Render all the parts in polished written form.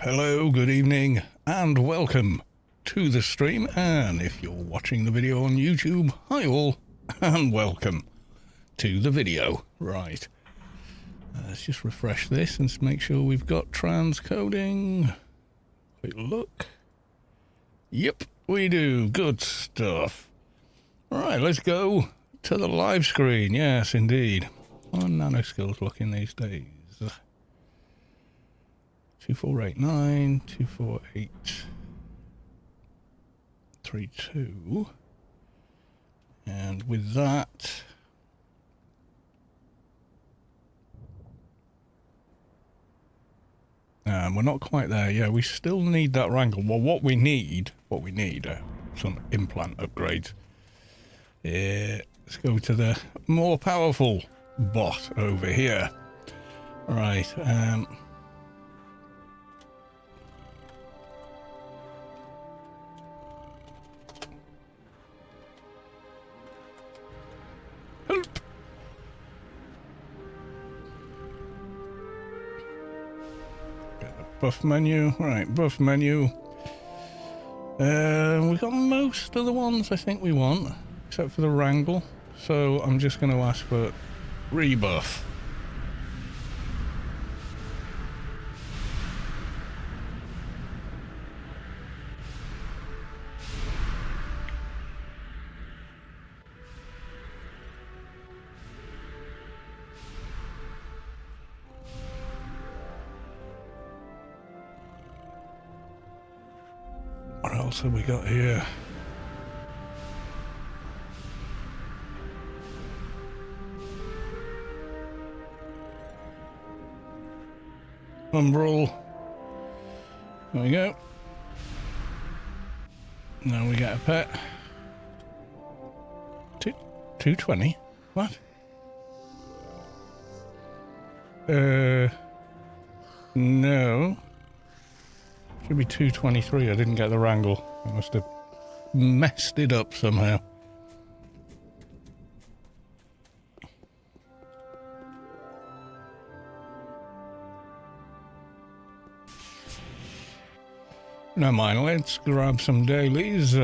hello, good evening, and welcome to the stream. And if you're watching the video on YouTube, hi all, and welcome to the video. Right, let's just refresh this and make sure we've got transcoding. Quick look. Yep, we do. Good stuff. Alright, let's go to the live screen. Yes, indeed. How are nanoskills looking these days? 2489, 24832. And with that, we're not quite there. Yeah, we still need that wrangle. Well, what we need some implant upgrades. Let's go to the more powerful bot over here. Right. Help. Get the buff menu. Right, buff menu. We got most of the ones I think we want, except for the wrangle. So I'm just going to ask for rebuff. What else have we got here? Umbral. There we go. Now we get a pet. 220? What? No. Should be 223. I didn't get the wrangle. I must have messed it up somehow. Never mind, let's grab some dailies.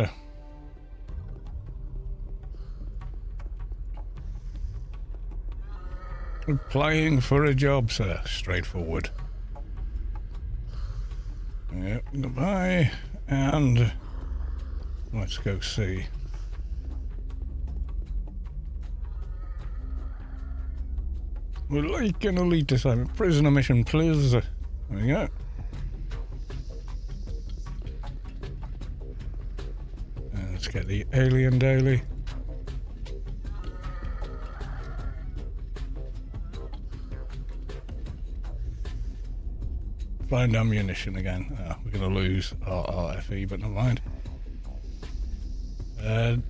Applying for a job, sir. Straightforward. Yep, goodbye. And let's go see. We'd like an elite assignment. Prisoner mission, please. There we go. Let's get the alien daily. Find ammunition again. We're going to lose our FE, but never mind. Have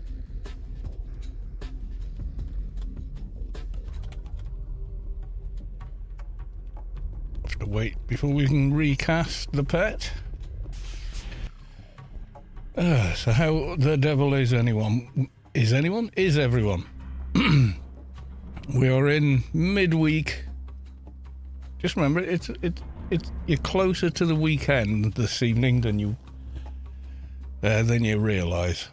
to wait before we can recast the pet. So how the devil is anyone? Is anyone? Is everyone? We are in midweek. Just remember, it's you're closer to the weekend this evening than you realise.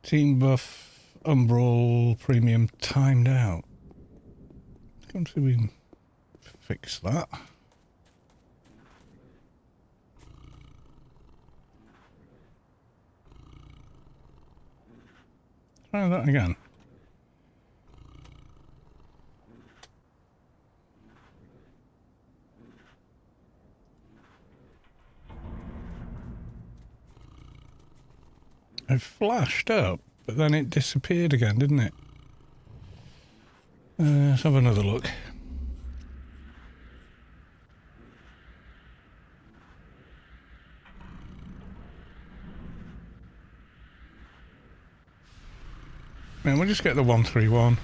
Team buff, Umbral, premium timed out. Come see if we can fix that. Try that again. It flashed up, but then it disappeared again, didn't it? Let's have another look. Man, we'll just get the 131.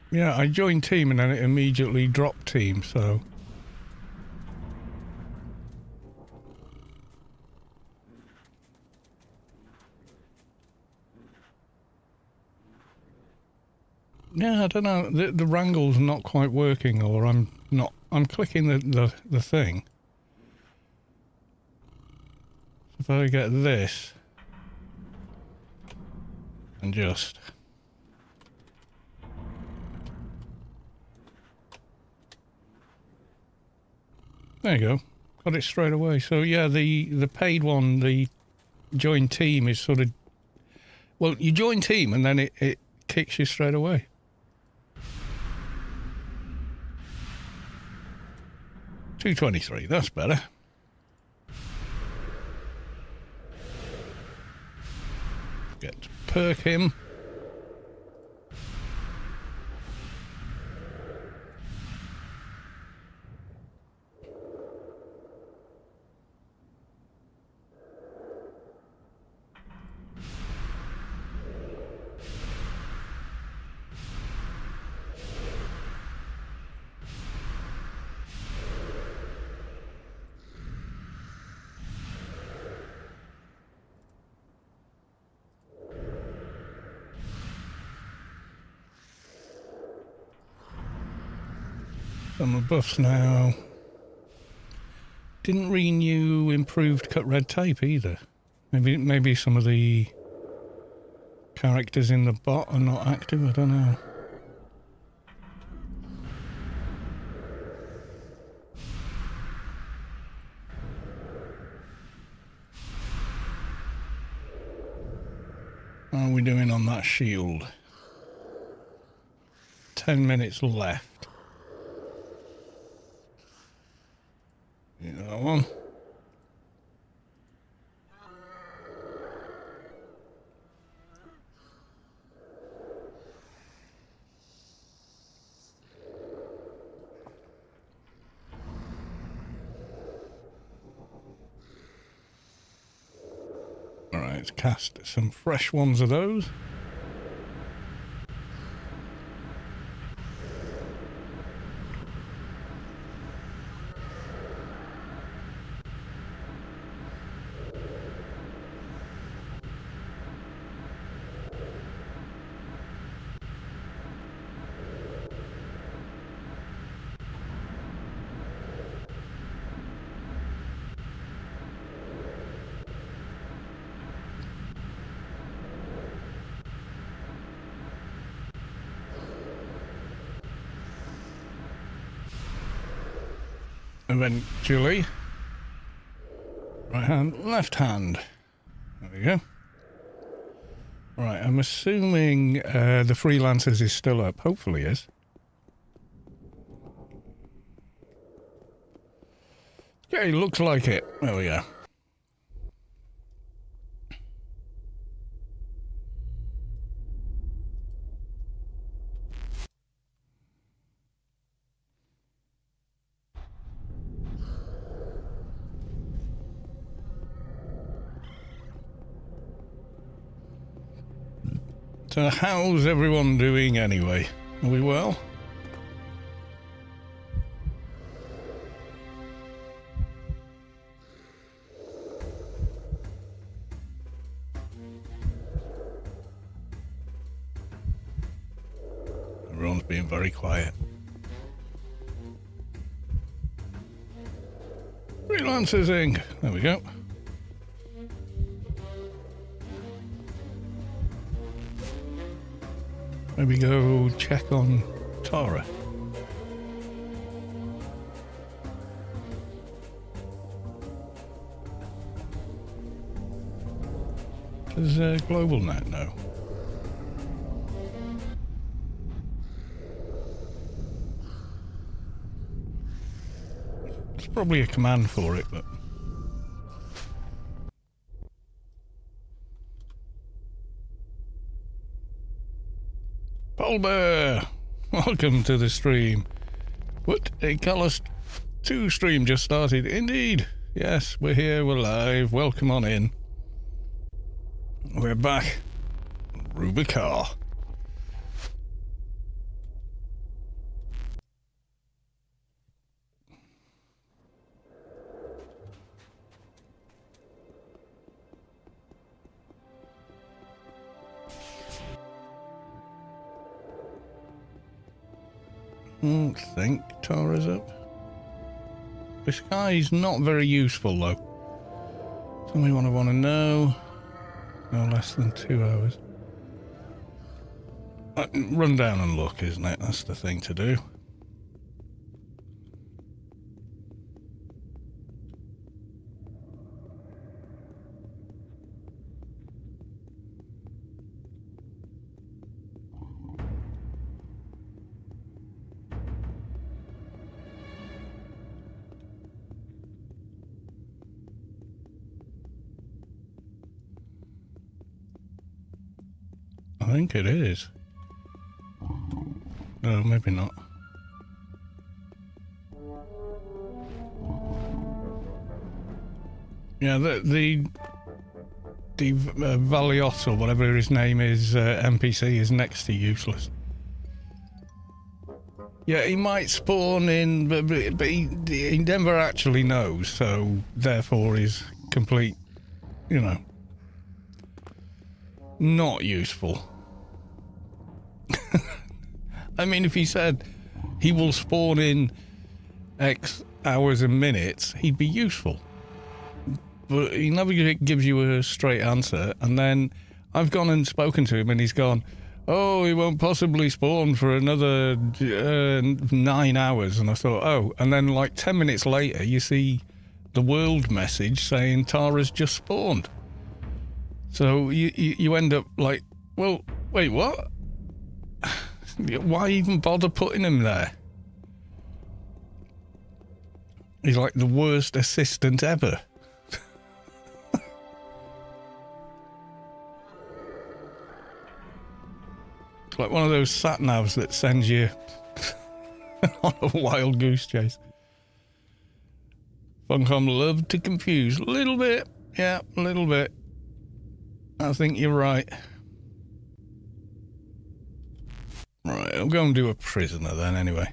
Yeah, I joined team and then it immediately dropped team, so... Yeah, I don't know. The wrangle's not quite working, or I'm clicking the thing. If I get this and just... There you go. Got it straight away. So yeah, the paid one, the join team is sort of... Well, you join team and then it kicks you straight away. $2.23, that's better. Get to perk him. Some buffs now. Didn't renew improved cut red tape either. Maybe some of the characters in the bot are not active, I don't know. How are we doing on that shield? 10 minutes left. Yeah, that one. Alright, cast some fresh ones of those. Eventually. Right hand, left hand. There we go. Right, I'm assuming the freelancers is still up. Hopefully is. Okay, looks like it. There we go. So how's everyone doing anyway? Are we well? Everyone's being very quiet. Freelancers Inc. There we go. Maybe go check on Tara. Does Global Net know? There's probably a command for it, but... Polbear! Welcome to the stream. What a Callus 2 stream just started. Indeed. Yes, we're here, we're live. Welcome on in. We're back. Rubicar. don't think Tara's up. This guy's not very useful though. Tell me what I want to know. No less than 2 hours. Run down and look, isn't it? That's the thing to do. I think it is. No, maybe not. Yeah, the Valiot or whatever his name is, NPC is next to useless. Yeah, he might spawn in, but he never actually knows, so therefore he's complete, you know, not useful. I mean, if he said he will spawn in X hours and minutes, he'd be useful. But he never gives you a straight answer, and then I've gone and spoken to him, and he's gone, oh, he won't possibly spawn for another 9 hours, and I thought, oh, and then like 10 minutes later, you see the world message saying Tara's just spawned. So you end up like, well, wait, what? Why even bother putting him there? He's like the worst assistant ever. It's like one of those sat-navs that sends you on a wild goose chase. Funcom love to confuse. A little bit. Yeah, a little bit. I think you're right. Right, I'll go and do a prisoner then anyway.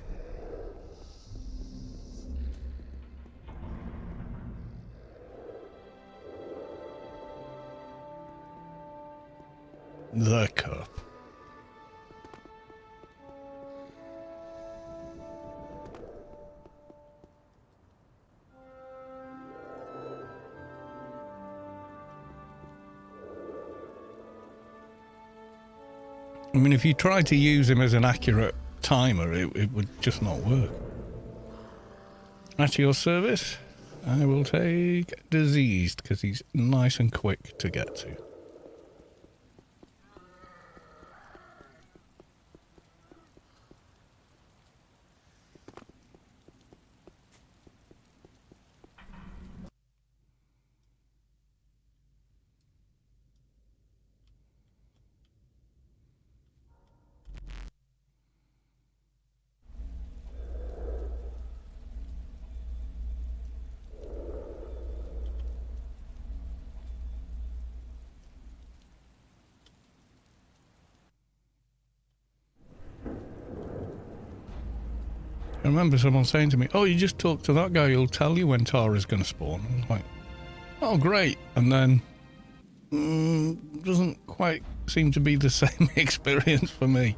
The cup. I mean, if you try to use him as an accurate timer, it would just not work. At your service, I will take diseased, because he's nice and quick to get to. I remember someone saying to me, oh, you just talk to that guy, he'll tell you when Tara's going to spawn. I was like, oh, great. And then, doesn't quite seem to be the same experience for me.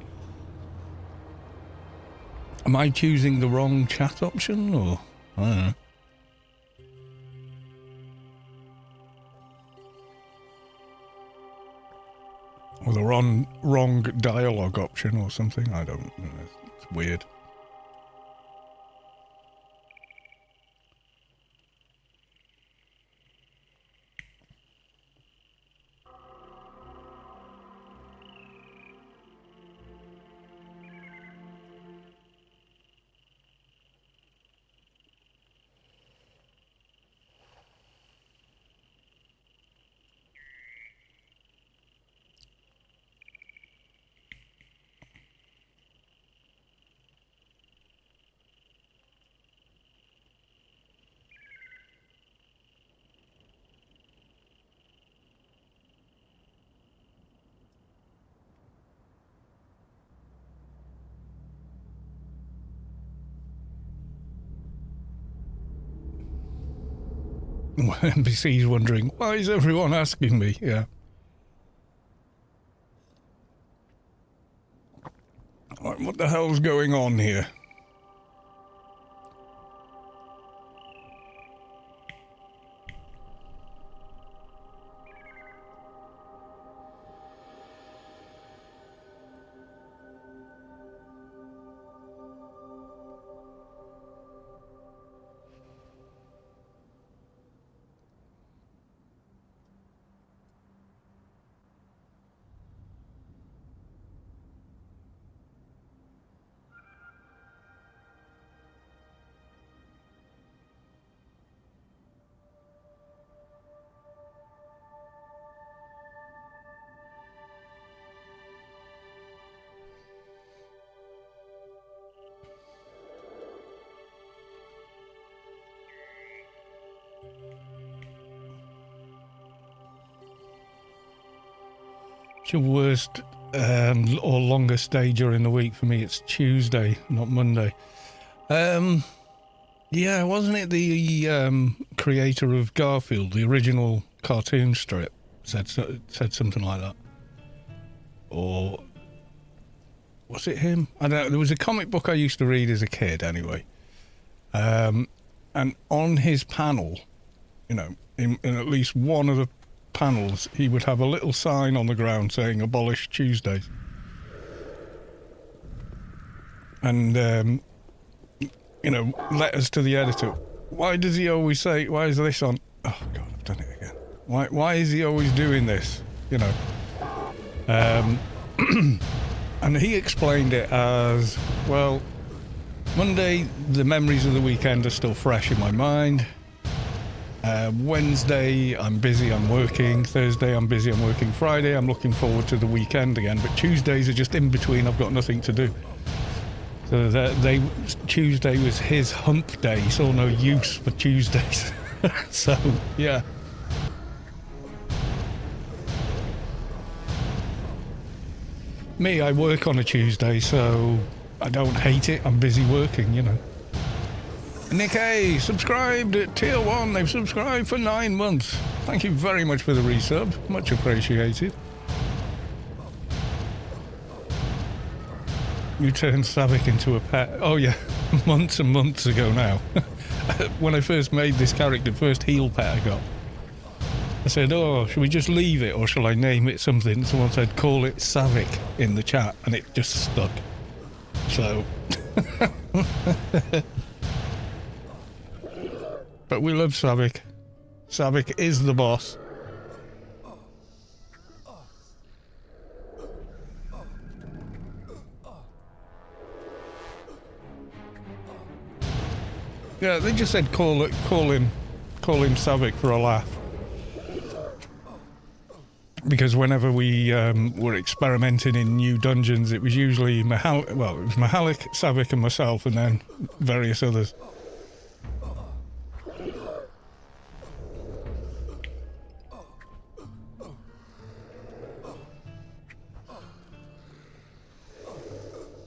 Am I choosing the wrong chat option, or I don't know. Or the wrong dialogue option or something, I don't know. It's weird. NPC's wondering, why is everyone asking me? Yeah. Right, what the hell's going on here? It's your worst or longest day during the week. For me, it's Tuesday, not Monday. Yeah, wasn't it the creator of Garfield, the original cartoon strip, said something like that? Or was it him? I don't know. There was a comic book I used to read as a kid, anyway. And on his panel, you know, in at least one of the panels, he would have a little sign on the ground saying "Abolish Tuesdays." And you know, letters to the editor. Why does he always say? Why is this on? Oh God, I've done it again. Why is he always doing this? You know. And he explained it as, well, Monday, the memories of the weekend are still fresh in my mind. Wednesday, I'm busy, I'm working. Thursday, I'm busy, I'm working. Friday, I'm looking forward to the weekend again. But Tuesdays are just in between, I've got nothing to do. So Tuesday was his hump day. He saw no use for Tuesdays. So, yeah. Me, I work on a Tuesday, so I don't hate it. I'm busy working, you know. Nick A subscribed at tier 1. They've subscribed for 9 months. Thank you very much for the resub. Much appreciated. You turned Savik into a pet. Oh yeah, months and months ago now. When I first made this character, first heel pet I got, I said, oh, should we just leave it or shall I name it something? Someone said, call it Savik in the chat, and it just stuck. So. But we love Savik. Savik is the boss. Yeah, they just said call him Savik for a laugh. Because whenever we were experimenting in new dungeons, it was usually Mahalik, Savik and myself, and then various others.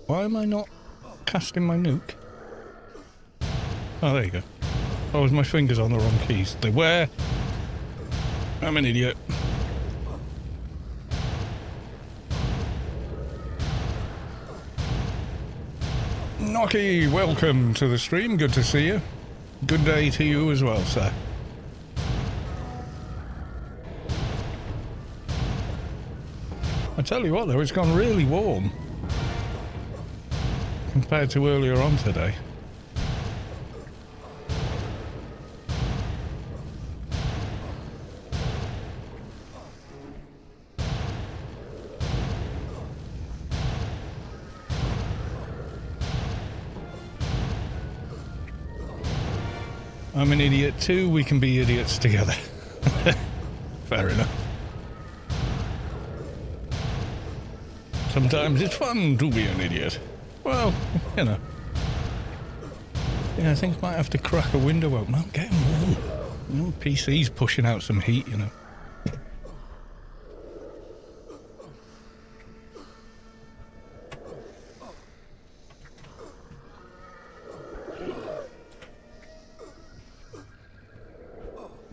Why am I not casting my nuke? Oh, there you go. Oh, my fingers on the wrong keys. They were. I'm an idiot. Nocky, welcome to the stream. Good to see you. Good day to you as well, sir. I tell you what, though, it's gone really warm compared to earlier on today. I'm an idiot too, we can be idiots together. Fair enough. Sometimes it's fun to be an idiot. Well, you know. Yeah, I think I might have to crack a window open. I'm getting warm. You know, PC's pushing out some heat, you know.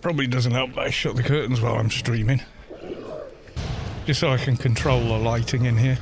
Probably doesn't help that I shut the curtains while I'm streaming. Just so I can control the lighting in here.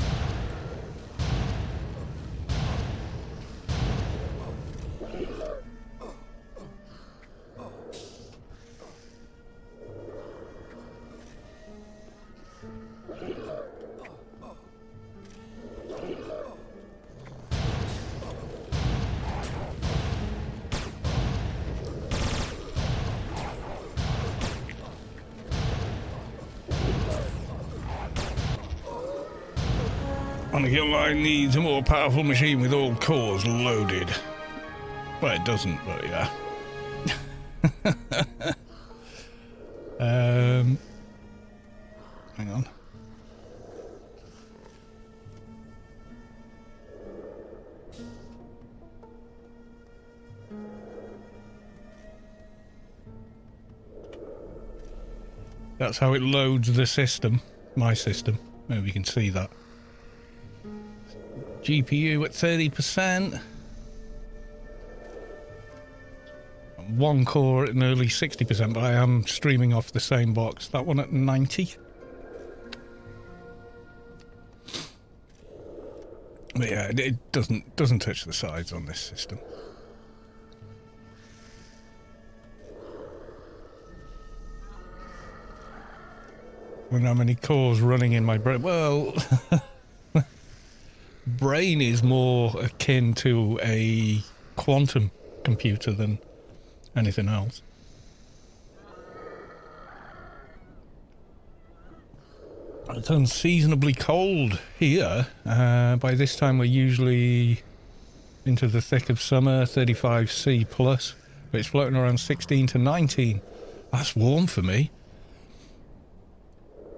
Anarchy Online needs a more powerful machine with all cores loaded. Well, it doesn't, but yeah. Hang on. That's how it loads the system, my system. Maybe you can see that. GPU at 30%. One core at nearly 60%, but I am streaming off the same box. That one at 90. But yeah, it doesn't touch the sides on this system. I don't know how many cores running in my brain. Well, brain is more akin to a quantum computer than anything else. It's unseasonably cold here. By this time we're usually into the thick of summer, 35°C plus, but it's floating around 16 to 19. That's warm for me.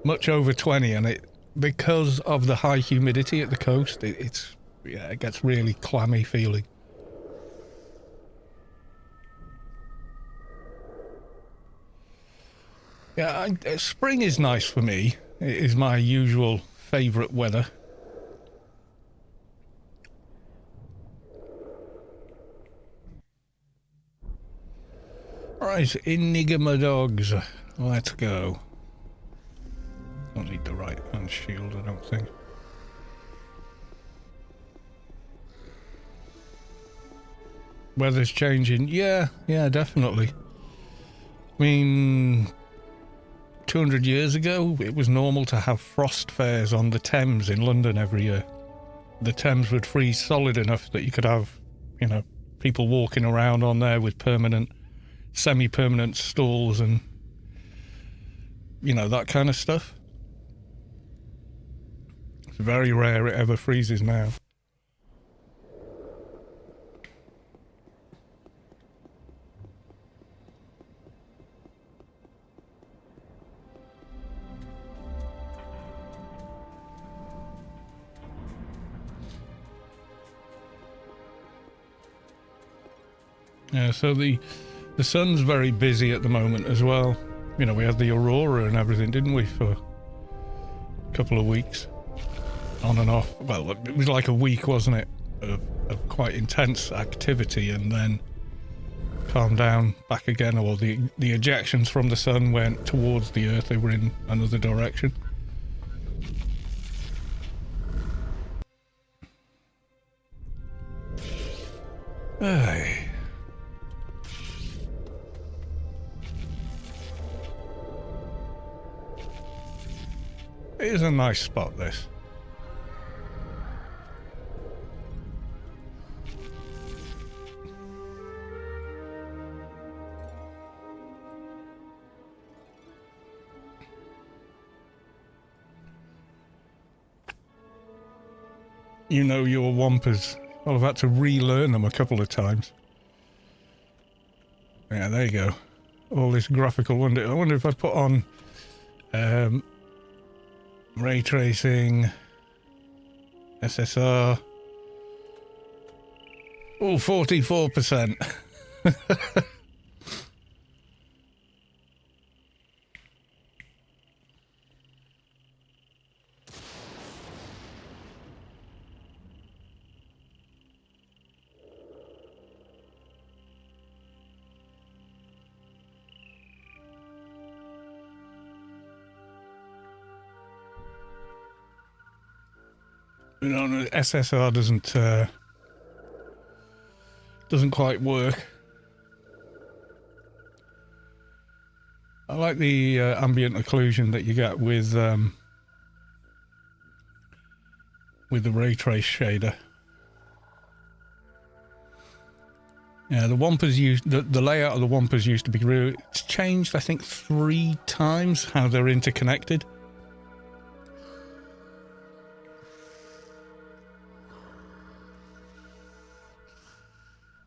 Much over 20, and it, because of the high humidity at the coast, it gets really clammy feeling. Yeah, spring is nice for me. It is my usual favourite weather. Right, Enigma dogs. Let's go. Don't need the right hand shield, I don't think. Weather's changing. Yeah, definitely. I mean, 200 years ago, it was normal to have frost fairs on the Thames in London every year. The Thames would freeze solid enough that you could have, you know, people walking around on there with permanent, semi-permanent stalls and, you know, that kind of stuff. It's very rare it ever freezes now. Yeah, so the sun's very busy at the moment as well. You know, we had the aurora and everything, didn't we, for a couple of weeks? On and off. Well, it was like a week, wasn't it, of quite intense activity, and then calmed down back again, or the ejections from the sun went towards the earth. They were in another direction. Hey. It is a nice spot, this. You know your Wampers. Well, I've had to relearn them a couple of times. Yeah, there you go. All this graphical wonder. I wonder if I put on ray tracing, SSR. Oh, 44%. You know, SSR doesn't quite work. I like the ambient occlusion that you get with the ray trace shader. Yeah, the Wampers the layout of the Wampers used to be really, it's changed, I think, 3 times how they're interconnected.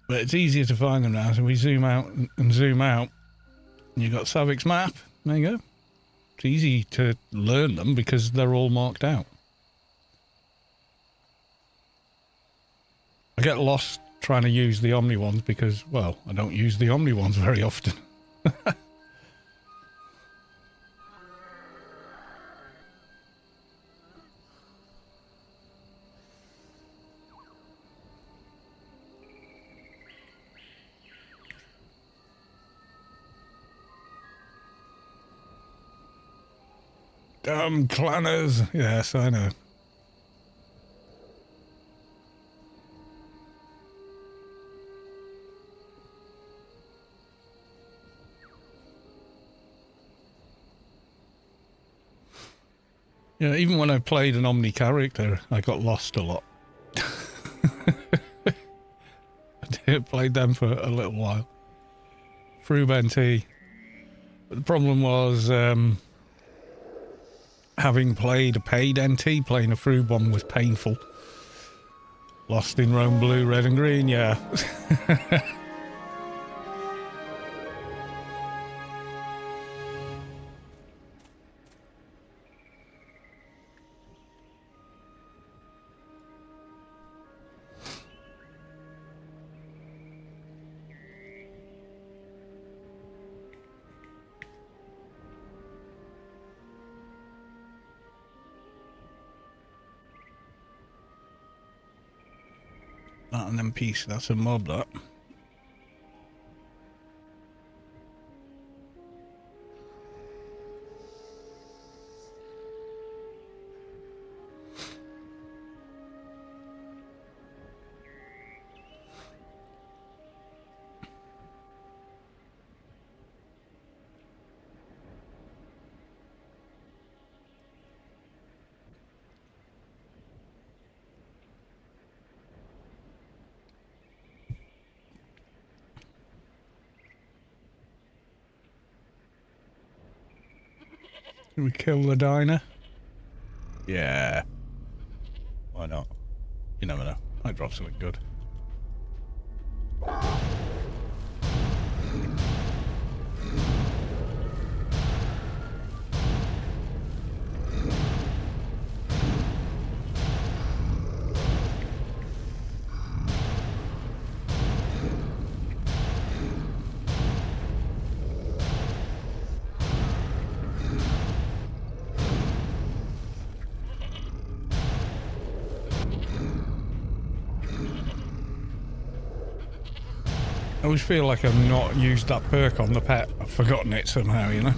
But it's easier to find them now, so we zoom out and zoom out. And you've got Savic's map. There you go. It's easy to learn them because they're all marked out. I get lost trying to use the Omni ones because, well, I don't use the Omni ones very often. Damn clanners. Yes, I know. Yeah, even when I played an Omni character, I got lost a lot. I played them for a little while. Through NT. But the problem was, having played a paid NT, playing a through one was painful. Lost in Rome blue, red and green, yeah. Not an NPC, that's a mob, that. Did we kill the diner? Yeah. Why not? You never know. Might drop something good. I always feel like I've not used that perk on the pet. I've forgotten it somehow, you know?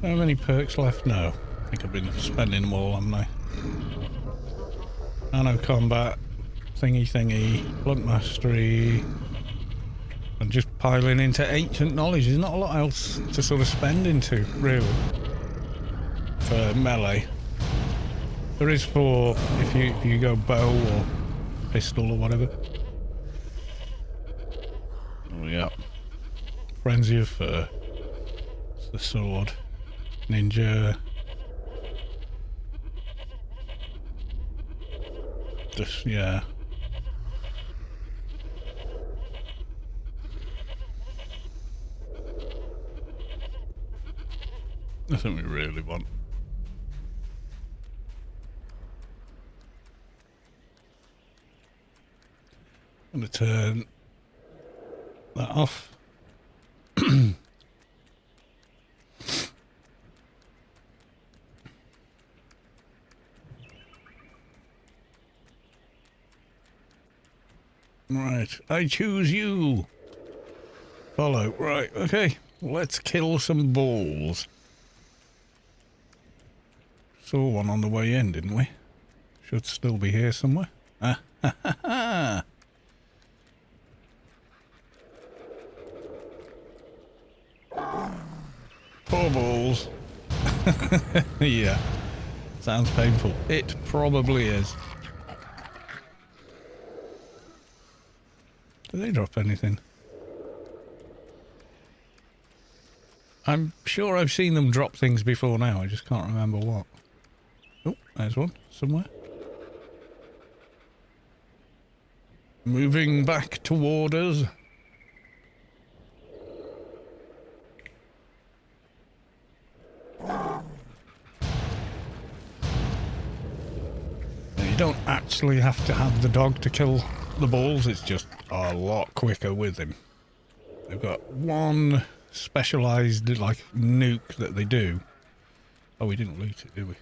How many perks left? No. I think I've been spending them all, haven't I? Nano combat, thingy, blunt mastery, and just piling into ancient knowledge. There's not a lot else to sort of spend into, really, for melee. There is for if you go bow or pistol or whatever. Oh yeah, Frenzy of Fur. It's the sword. Ninja. Just, yeah. Nothing we really want. I'm going to turn that off. Right, I choose you. Follow. Right, okay. Let's kill some balls. Saw one on the way in, didn't we? Should still be here somewhere. Ah, ha, ha, ha. Poor balls. Yeah. Sounds painful. It probably is. Do they drop anything? I'm sure I've seen them drop things before now. I just can't remember what. Oh, there's one somewhere. Moving back toward us. You don't necessarily have to have the dog to kill the balls. It's just a lot quicker with him. They've got one specialised, like, nuke that they do. Oh, we didn't loot it, did we?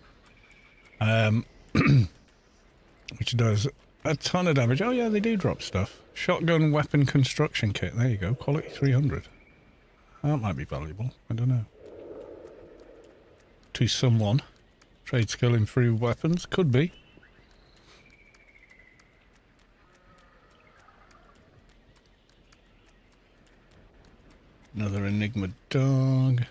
Which does a ton of damage. Oh, yeah, they do drop stuff. Shotgun weapon construction kit. There you go. Quality 300. That might be valuable. I don't know. To someone. Trade skill improved weapons. Could be. Another Enigma dog.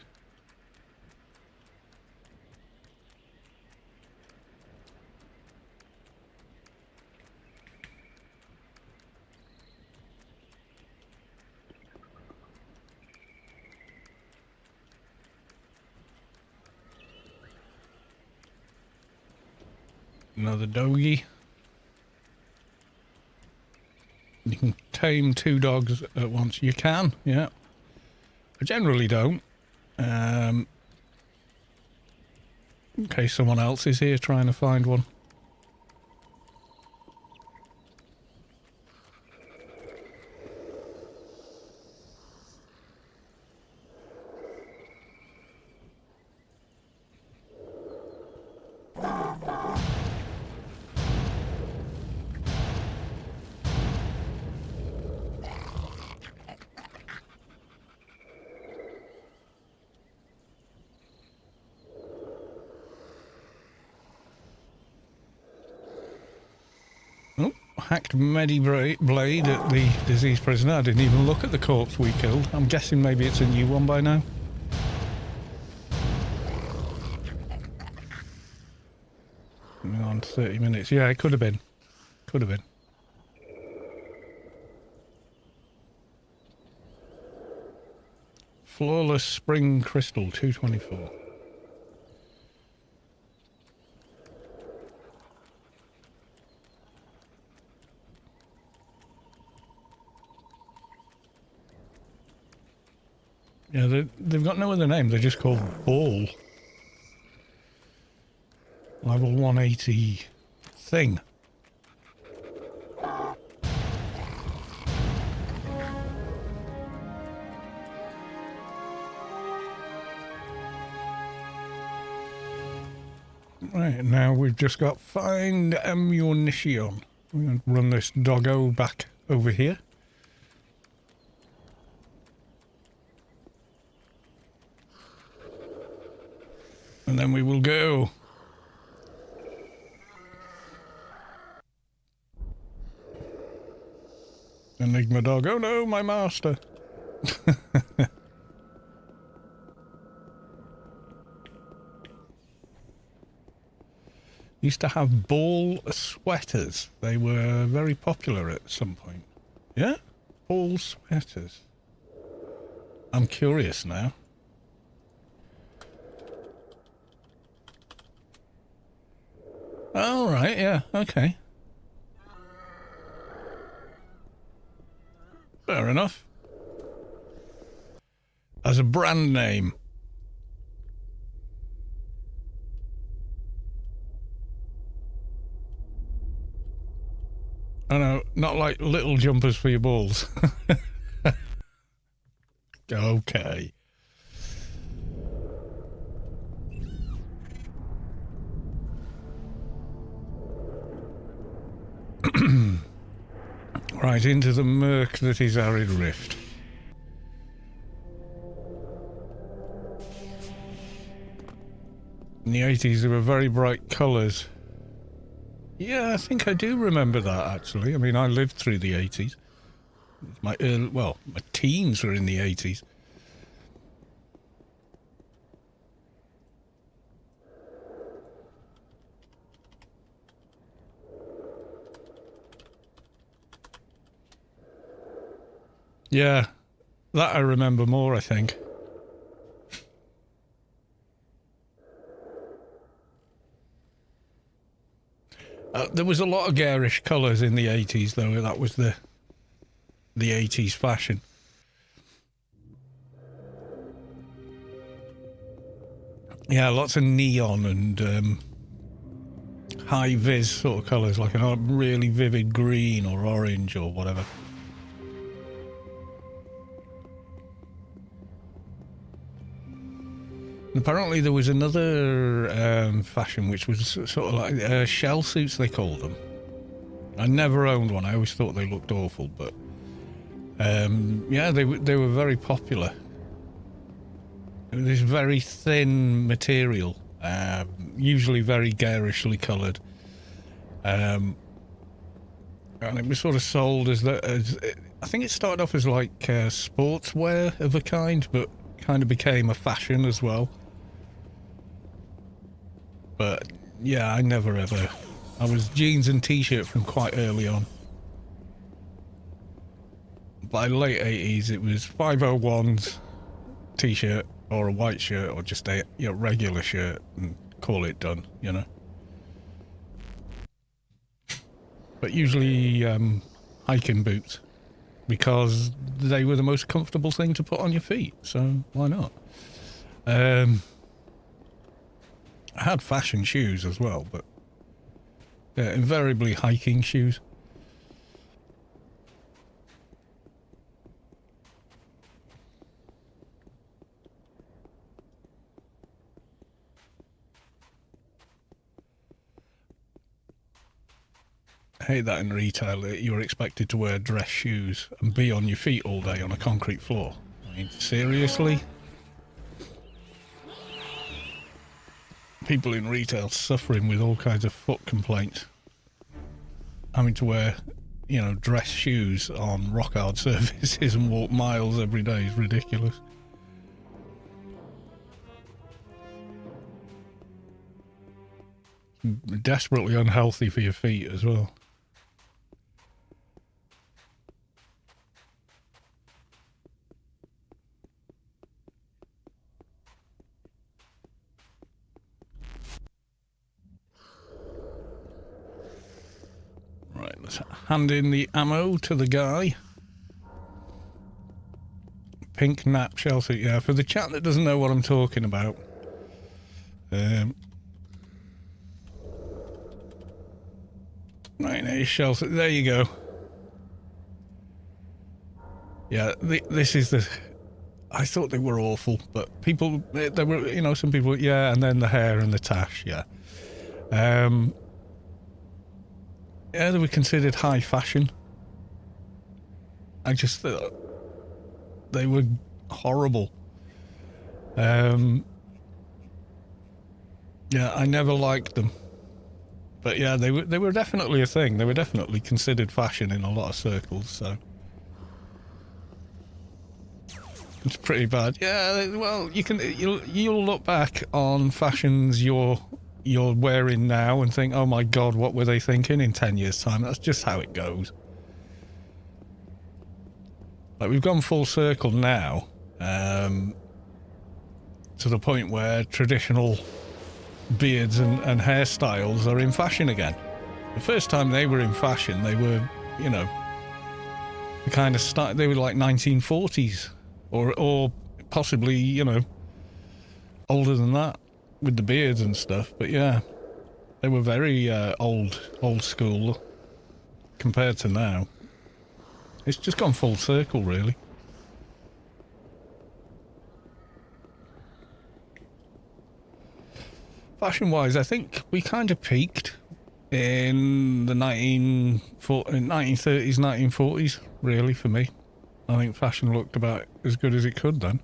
Another doggy. You can tame 2 dogs at once. You can, yeah. I generally don't. In case someone else is here trying to find one. Hacked blade at the diseased prisoner. I didn't even look at the corpse we killed. I'm guessing maybe it's a new one by now. Coming on 30 minutes. Yeah, it could have been. Could have been. Flawless spring crystal 224. Yeah, they've got no other name. They're just called Ball. Level 180 thing. Right, now we've just got find ammunition. We're going to run this doggo back over here. And then we will go. Enigma dog. Oh no, my master. Used to have ball sweaters. They were very popular at some point. Yeah? Ball sweaters. I'm curious now. Oh, right, yeah, okay. Fair enough. As a brand name. I know, not like little jumpers for your balls. Okay. Right, into the murk that is Arid Rift. In the 80s, there were very bright colours. Yeah, I think I do remember that, actually. I mean, I lived through the 80s. My teens were in the 80s. Yeah, that I remember more, I think. There was a lot of garish colours in the 80s, though. That was the 80s fashion. Yeah, lots of neon and high vis sort of colours, like a really vivid green or orange or whatever. Apparently there was another fashion which was sort of like shell suits, they called them. I never owned one. I always thought they looked awful, but yeah, they were very popular. This very thin material, usually very garishly coloured, and it was sort of sold as I think it started off as like sportswear of a kind, but kind of became a fashion as well. But yeah, I never ever. I was jeans and t-shirt from quite early on. By the late 80s, it was 501s, t-shirt or a white shirt or just a regular shirt and call it done, you know. But usually hiking boots, because they were the most comfortable thing to put on your feet, so why not? I had fashion shoes as well, but yeah, invariably hiking shoes. I hate that in retail. You're expected to wear dress shoes and be on your feet all day on a concrete floor. I mean, seriously? People in retail suffering with all kinds of foot complaints. Having to wear, you know, dress shoes on rock hard surfaces and walk miles every day is ridiculous. Desperately unhealthy for your feet as well. Right, let's hand in the ammo to the guy. Pink nap shell suit, yeah. For the chat that doesn't know what I'm talking about, right, there's shell suit. There you go. Yeah, this is the. I thought they were awful, but people, there were, you know, some people, yeah, and then the hair and the tash, yeah. Yeah, they were considered high fashion. I just thought they were horrible. Yeah, I never liked them. But yeah, they were definitely a thing. They were definitely considered fashion in a lot of circles, so it's pretty bad. Yeah, well, you'll look back on fashions you're wearing now and think, oh my god, what were they thinking in 10 years time? That's just how it goes. Like, we've gone full circle now, to the point where traditional beards and hairstyles are in fashion again. The first time they were in fashion, they were, you know, the kind of style, they were like 1940s or possibly, you know, older than that with the beards and stuff. But yeah, they were very old school compared to now. It's just gone full circle, really. Fashion-wise, I think we kind of peaked in the 1930s, 1940s, really, for me. I think fashion looked about as good as it could then.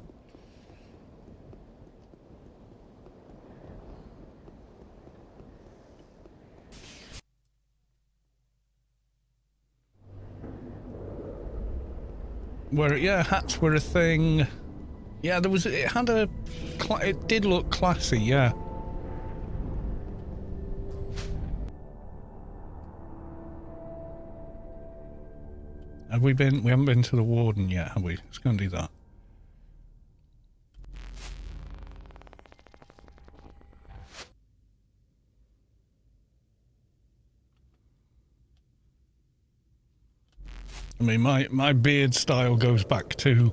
Where, yeah, hats were a thing. Yeah, it did look classy, yeah. We haven't been to the Warden yet, have we? Let's go and do that. I mean, my beard style goes back to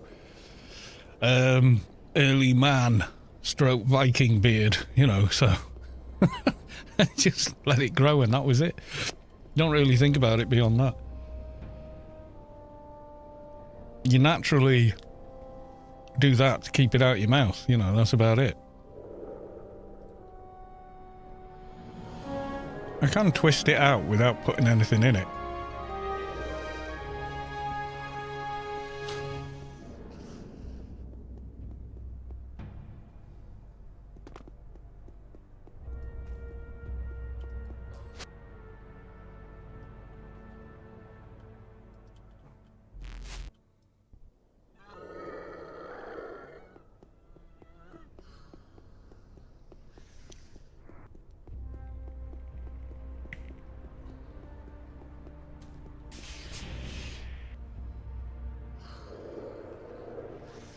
early man stroke Viking beard, you know, so Just let it grow and that was it. Don't really think about it beyond that. You naturally do that to keep it out your mouth, you know, that's about it. I can twist it out without putting anything in it.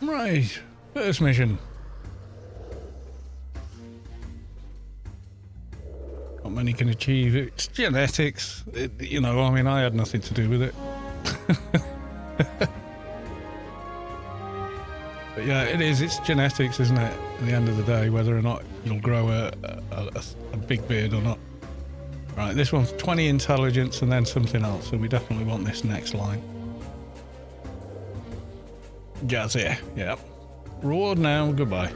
Right, first mission. Not many can achieve it. It's genetics. You know, I mean, I had nothing to do with it. But yeah, it is. It's genetics, isn't it? At the end of the day, whether or not you'll grow a big beard or not. Right, this one's 20 intelligence and then something else. So we definitely want this next line. Gazier, yeah. Reward now, goodbye.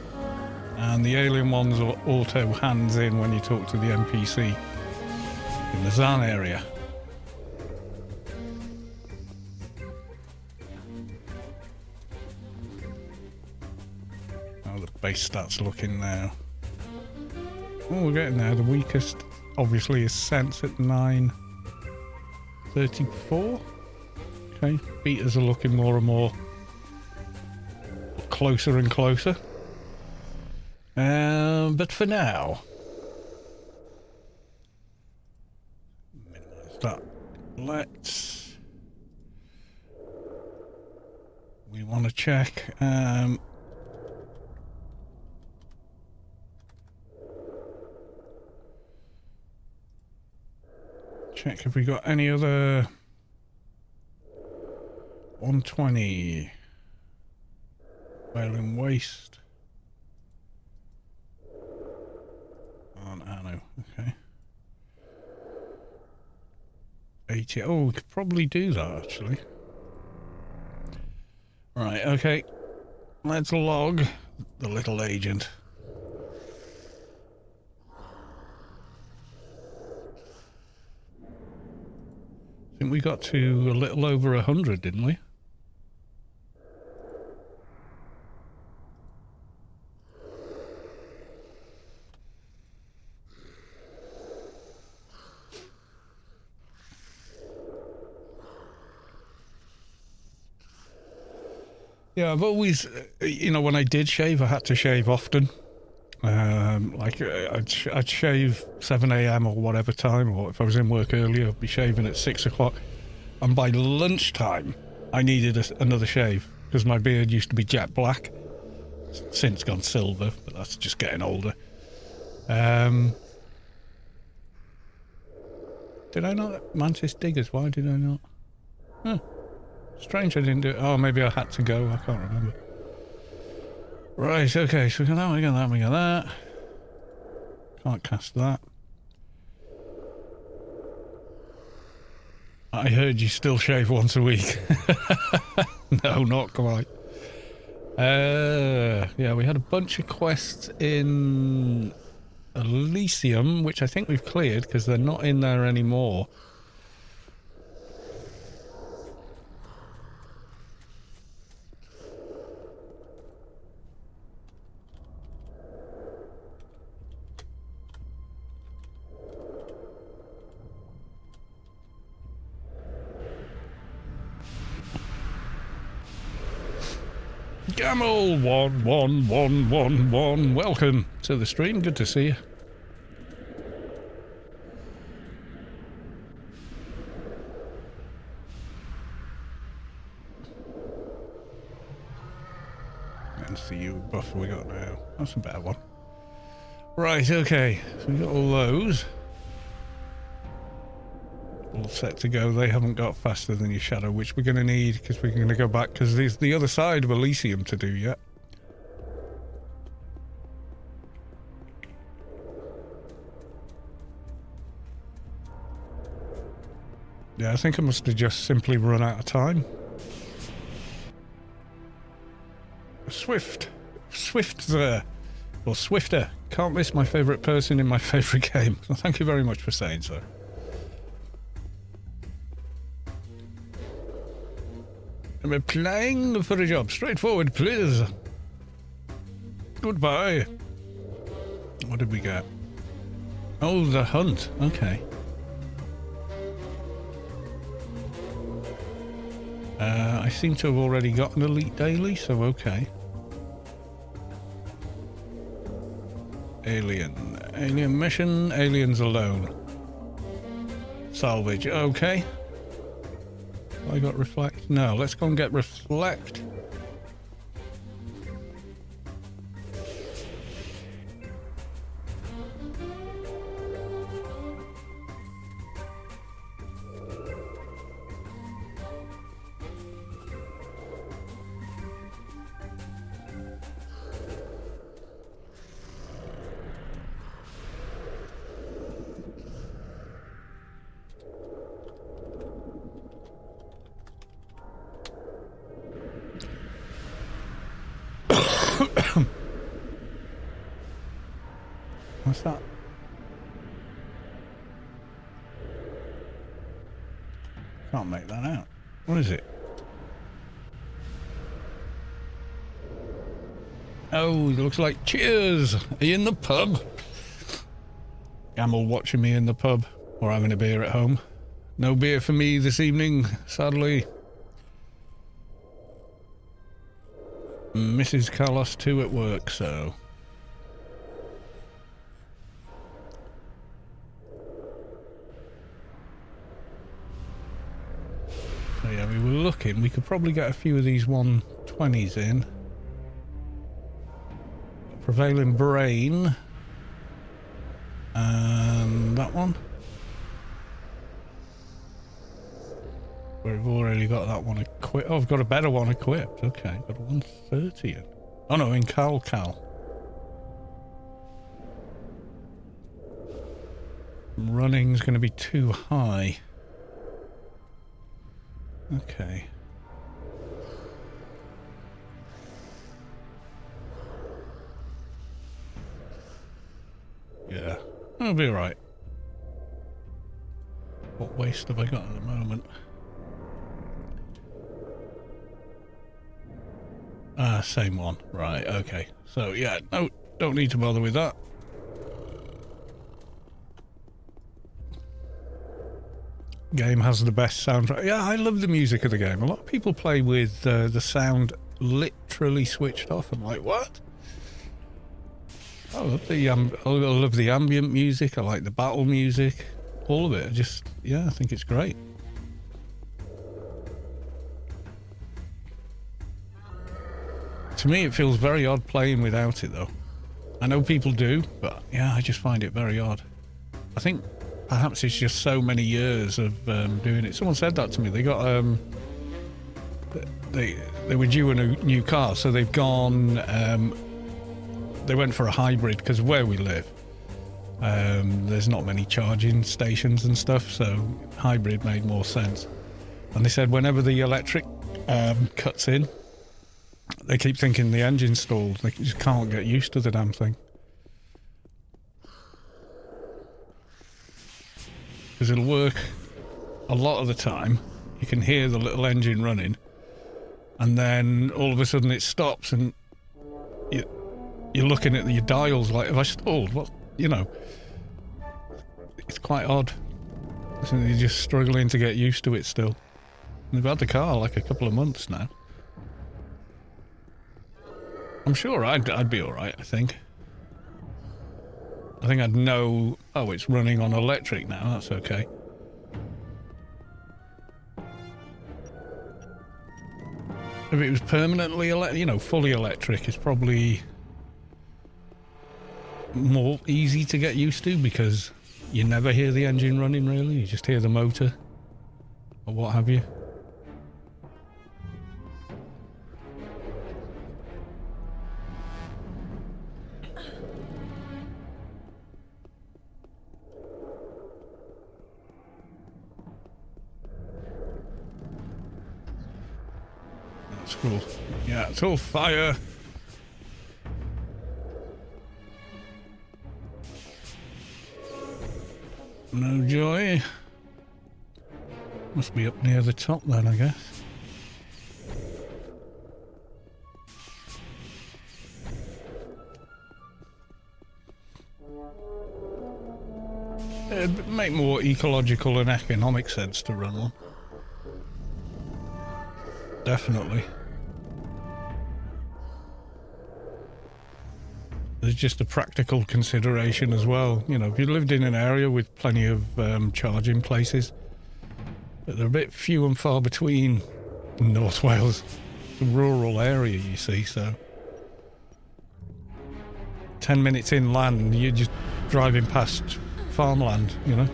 And the alien ones are auto hands in when you talk to the NPC in the Zan area. How the base stats looking now. Oh, we're getting there. The weakest obviously is sense at 934. Okay, beaters are looking more and more closer and closer. But for now, minimize that. We want to check. Check if we got any other 120. Whaling waste. On Anno, okay. 80. Oh, we could probably do that actually. Right, okay. Let's log the little agent. I think we got to a little over 100, didn't we? Yeah, I've always, you know, when I did shave, I had to shave often. I'd shave 7 a.m. or whatever time, or if I was in work early, I'd be shaving at 6 o'clock. And by lunchtime, I needed another shave because my beard used to be jet black. It's since gone silver, but that's just getting older. Did I not? Mantis Diggers, why did I not? Huh. Strange I didn't do it. Oh, maybe I had to go. I can't remember. Right, okay, so we got that, we got that, we got that. Can't cast that. I heard you still shave once a week. No, not quite. Yeah, we had a bunch of quests in Elysium, which I think we've cleared because they're not in there anymore. Gamel 11111, welcome to the stream, good to see you. Let's see you buff we got now. That's a better one. Right, okay, so we got all those. All set to go. They haven't got faster than your shadow, which we're going to need because we're going to go back because there's the other side of Elysium to do yet. Yeah, I think I must have just simply run out of time. Swift there. Or Swifter. Can't miss my favourite person in my favourite game. So thank you very much for saying so. I'm applying for a job. Straightforward, please. Goodbye. What did we get? Oh, the hunt. Okay. I seem to have already got an elite daily, so okay. Alien mission, aliens alone. Salvage, okay. I got reflect? No, let's go and get reflect. What's that? Can't make that out. What is it? Oh, it looks like cheers. Are you in the pub? Gamble watching me in the pub or having a beer at home. No beer for me this evening, sadly. Mrs. Carlos too at work, so... So yeah, we were looking. We could probably get a few of these 120s in. Prevailing Brain. And that one. We've already got that one equipped. Oh, I've got a better one equipped. Okay, got a 130 in. Oh no, in Cal. Running's going to be too high. Okay. Yeah, I'll be alright. What waste have I got at the moment? Same one. Right, okay. So, yeah, no, don't need to bother with that. Game has the best soundtrack. Yeah, I love the music of the game. A lot of people play with the sound literally switched off. I'm like, what? I love the ambient music. I like the battle music. All of it. Yeah, I think it's great. To me, it feels very odd playing without it, though. I know people do, but yeah, I just find it very odd. I think perhaps it's just so many years of doing it. Someone said that to me. They got they were due a new car, so they've gone. They went for a hybrid because where we live, there's not many charging stations and stuff, so hybrid made more sense. And they said whenever the electric cuts in, they keep thinking the engine's stalled. They just can't get used to the damn thing. Because it'll work a lot of the time. You can hear the little engine running, and then all of a sudden it stops, and you're looking at your dials like, have I stalled? What, you know? It's quite odd. So you're just struggling to get used to it still. And they've had the car like a couple of months now. I'm sure I'd be alright, I think. I think I'd know, oh, it's running on electric now, that's okay. If it was permanently fully electric, it's probably more easy to get used to because you never hear the engine running really, you just hear the motor or what have you. cool. Yeah, it's all fire. No joy. Must be up near the top then, I guess. It'd make more ecological and economic sense to run one. Definitely. There's just a practical consideration as well. You know, if you lived in an area with plenty of charging places, but they're a bit few and far between in North Wales. It's a rural area, you see, so 10 minutes inland, you're just driving past farmland, you know.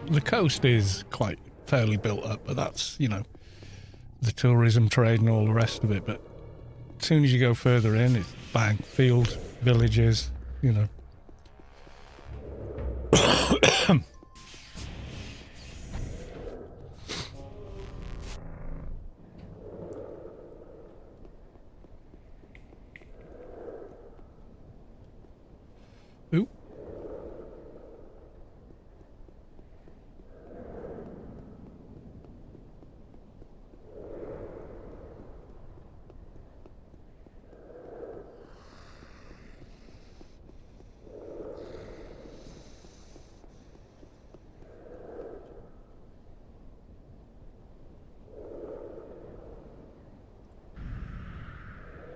The coast is quite fairly built up, but that's, you know, the tourism trade and all the rest of it. But as soon as you go further in, it's bang, fields, villages, you know. Ooh.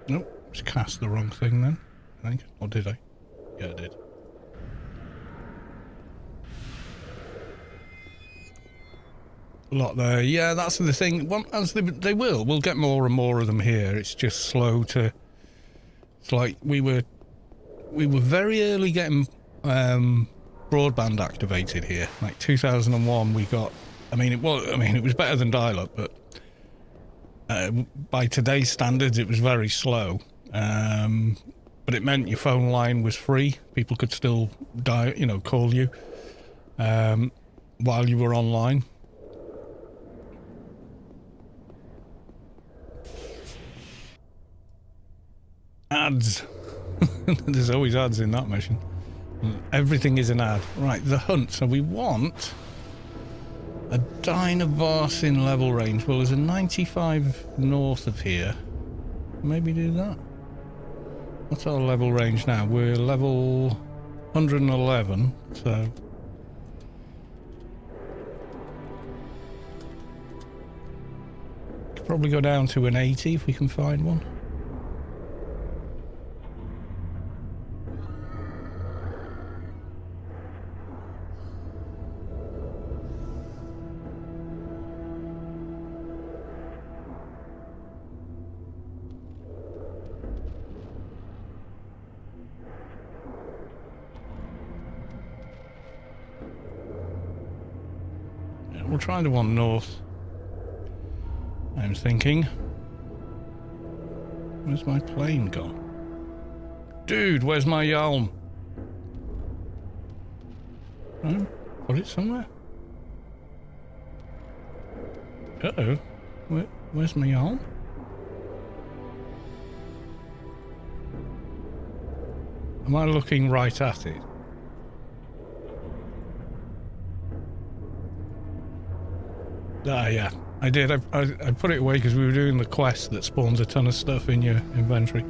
Nope, just cast the wrong thing then, I think. Or did I? Yeah, I did. A lot there. Yeah, that's the thing. Well, as they will. We'll get more and more of them here. It's just slow to... It's like we were very early getting broadband activated here. Like 2001 we got... I mean, it was better than dial-up, but by today's standards, it was very slow. But it meant your phone line was free. People could still call you while you were online. Ads. There's always ads in that mission. Everything is an ad. Right, the hunt. So we want a Dynavarsin level range. Well, there's a 95 north of here. Maybe do that. What's our level range now? We're level 111, so... Could probably go down to an 80 if we can find one. We'll try the one north. I'm thinking. Where's my plane gone? Dude, where's my Yalm? Oh, put it somewhere. Uh-oh. Where's my Yalm? Am I looking right at it? Ah, yeah, I did. I put it away because we were doing the quest that spawns a ton of stuff in your inventory.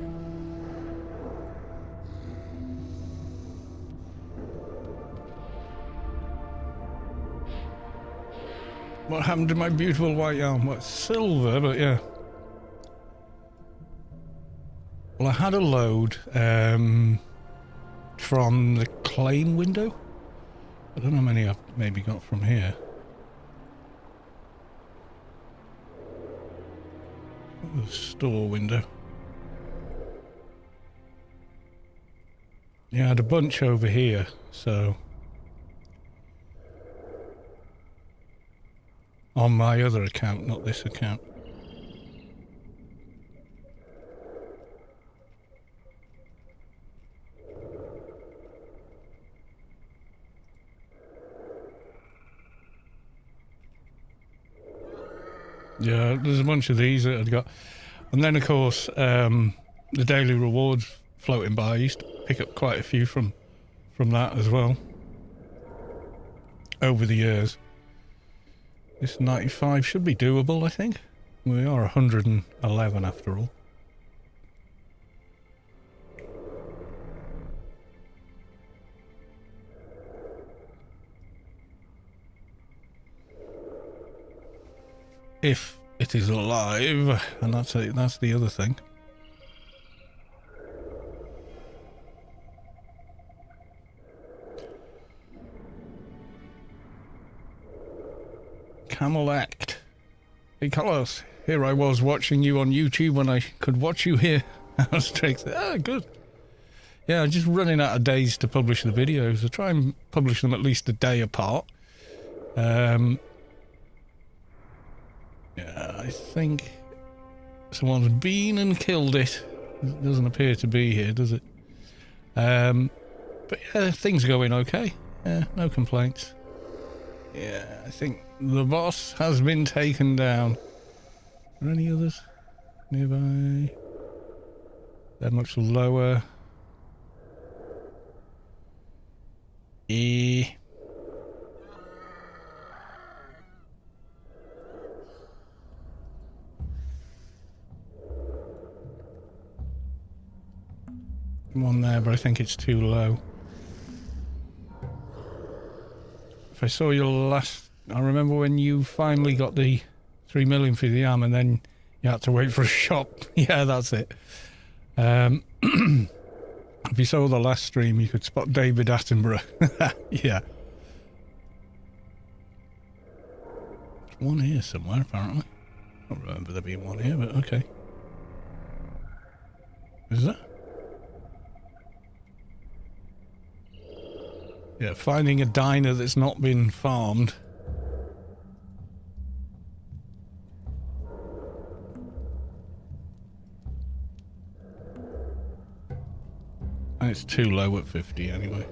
What happened to my beautiful white yarn? Well, it's silver, but yeah. Well, I had a load from the claim window. I don't know how many I've maybe got from here. The store window. Yeah, I had a bunch over here, so... On my other account, not this account. Yeah, there's a bunch of these that I'd got. And then, of course, the daily rewards floating by. I used to pick up quite a few from that as well over the years. This 95 should be doable, I think. We are 111 after all. If it is alive, and that's the other thing. Camel Act. Hey Carlos, here I was watching you on YouTube when I could watch you here. Ah, good. Yeah, I'm just running out of days to publish the videos. I try and publish them at least a day apart. Yeah, I think someone's been and killed it. It doesn't appear to be here, does it? But yeah, things are going okay. Yeah, no complaints. Yeah, I think the boss has been taken down. Are there any others nearby? They're much lower. One there, but I think it's too low. If I saw your last... I remember when you finally got the 3 million for the arm and then you had to wait for a shop. Yeah, that's it. If you saw the last stream, you could spot David Attenborough. Yeah. There's one here somewhere, apparently. I don't remember there being one here, but okay. Is there? Yeah, finding a diner that's not been farmed. And it's too low at 50 anyway.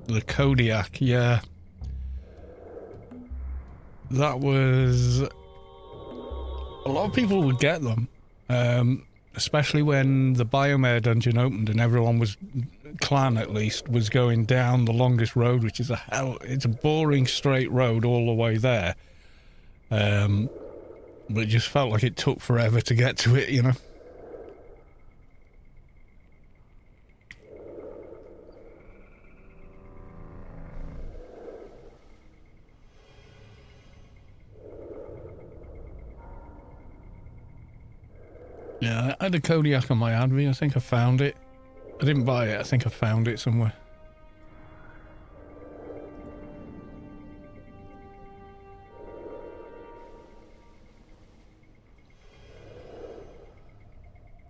The Kodiak, yeah. That was... A lot of people would get them. Especially when the Biomare dungeon opened and everyone was... Clan, at least, was going down the longest road, which is it's a boring straight road all the way there. But it just felt like it took forever to get to it, you know? Yeah, I had a Kodiak on my Advi. I think I found it. I didn't buy it. I think I found it somewhere.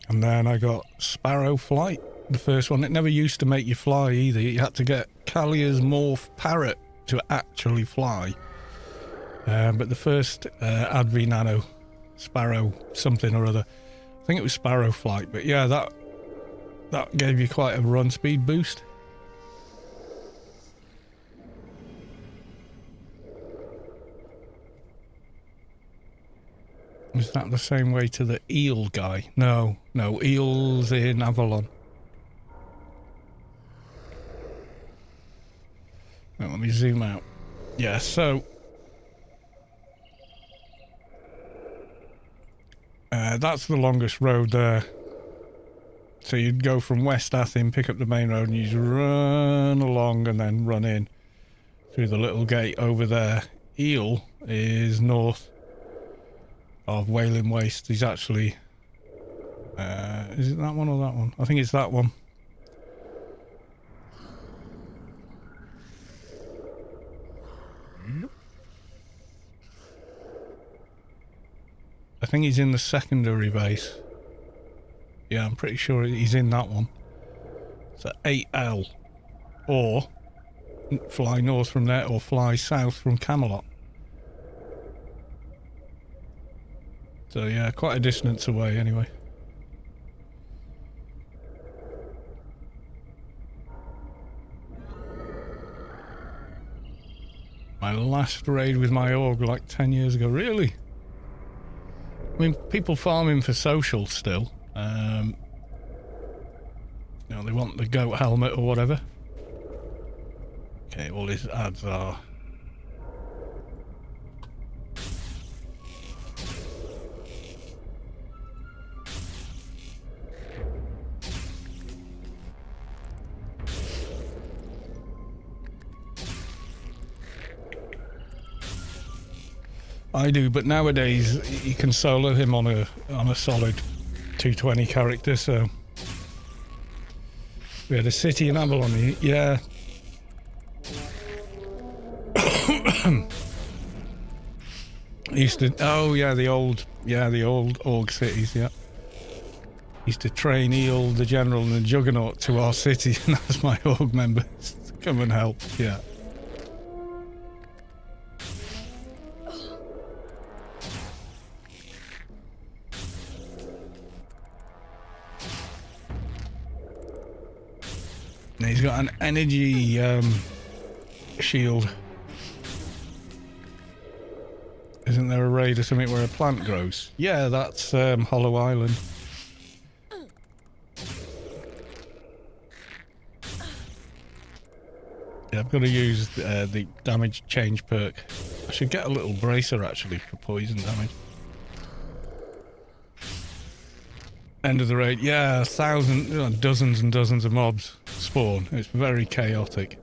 And then I got Sparrow Flight, the first one. It never used to make you fly either. You had to get Callier's Morph Parrot to actually fly. But the first Advi Nano Sparrow something or other, I think it was Sparrow Flight. But yeah, that gave you quite a run speed boost. Is that the same way to the eel guy? No, eel's in Avalon. Now, let me zoom out. Yeah, so... that's the longest road there. So you'd go from West Athen, pick up the main road, and you just run along and then run in through the little gate over there. Eel is north of Wailing Waste. He's actually... is it that one or that one? I think it's that one. I think he's in the secondary base. Yeah, I'm pretty sure he's in that one. So 8L. Or fly north from there, or fly south from Camelot. So yeah, quite a distance away anyway. My last raid with my org like 10 years ago. Really? I mean, people farming for social still. You know, they want the goat helmet or whatever. Okay, all his ads are... I do, but nowadays you can solo him on a solid 220 character, so... We had a city in Avalon, yeah. Used to, oh yeah, the old org cities, yeah. Used to train Eel, the General, and the Juggernaut to our city, and that's my org members. Come and help, yeah. And he's got an energy shield. Isn't there a raid or something where a plant grows? Yeah, that's Hollow Island. Yeah, I've got to use the damage change perk. I should get a little bracer actually for poison damage. End of the raid. Yeah, dozens and dozens of mobs spawn. It's very chaotic.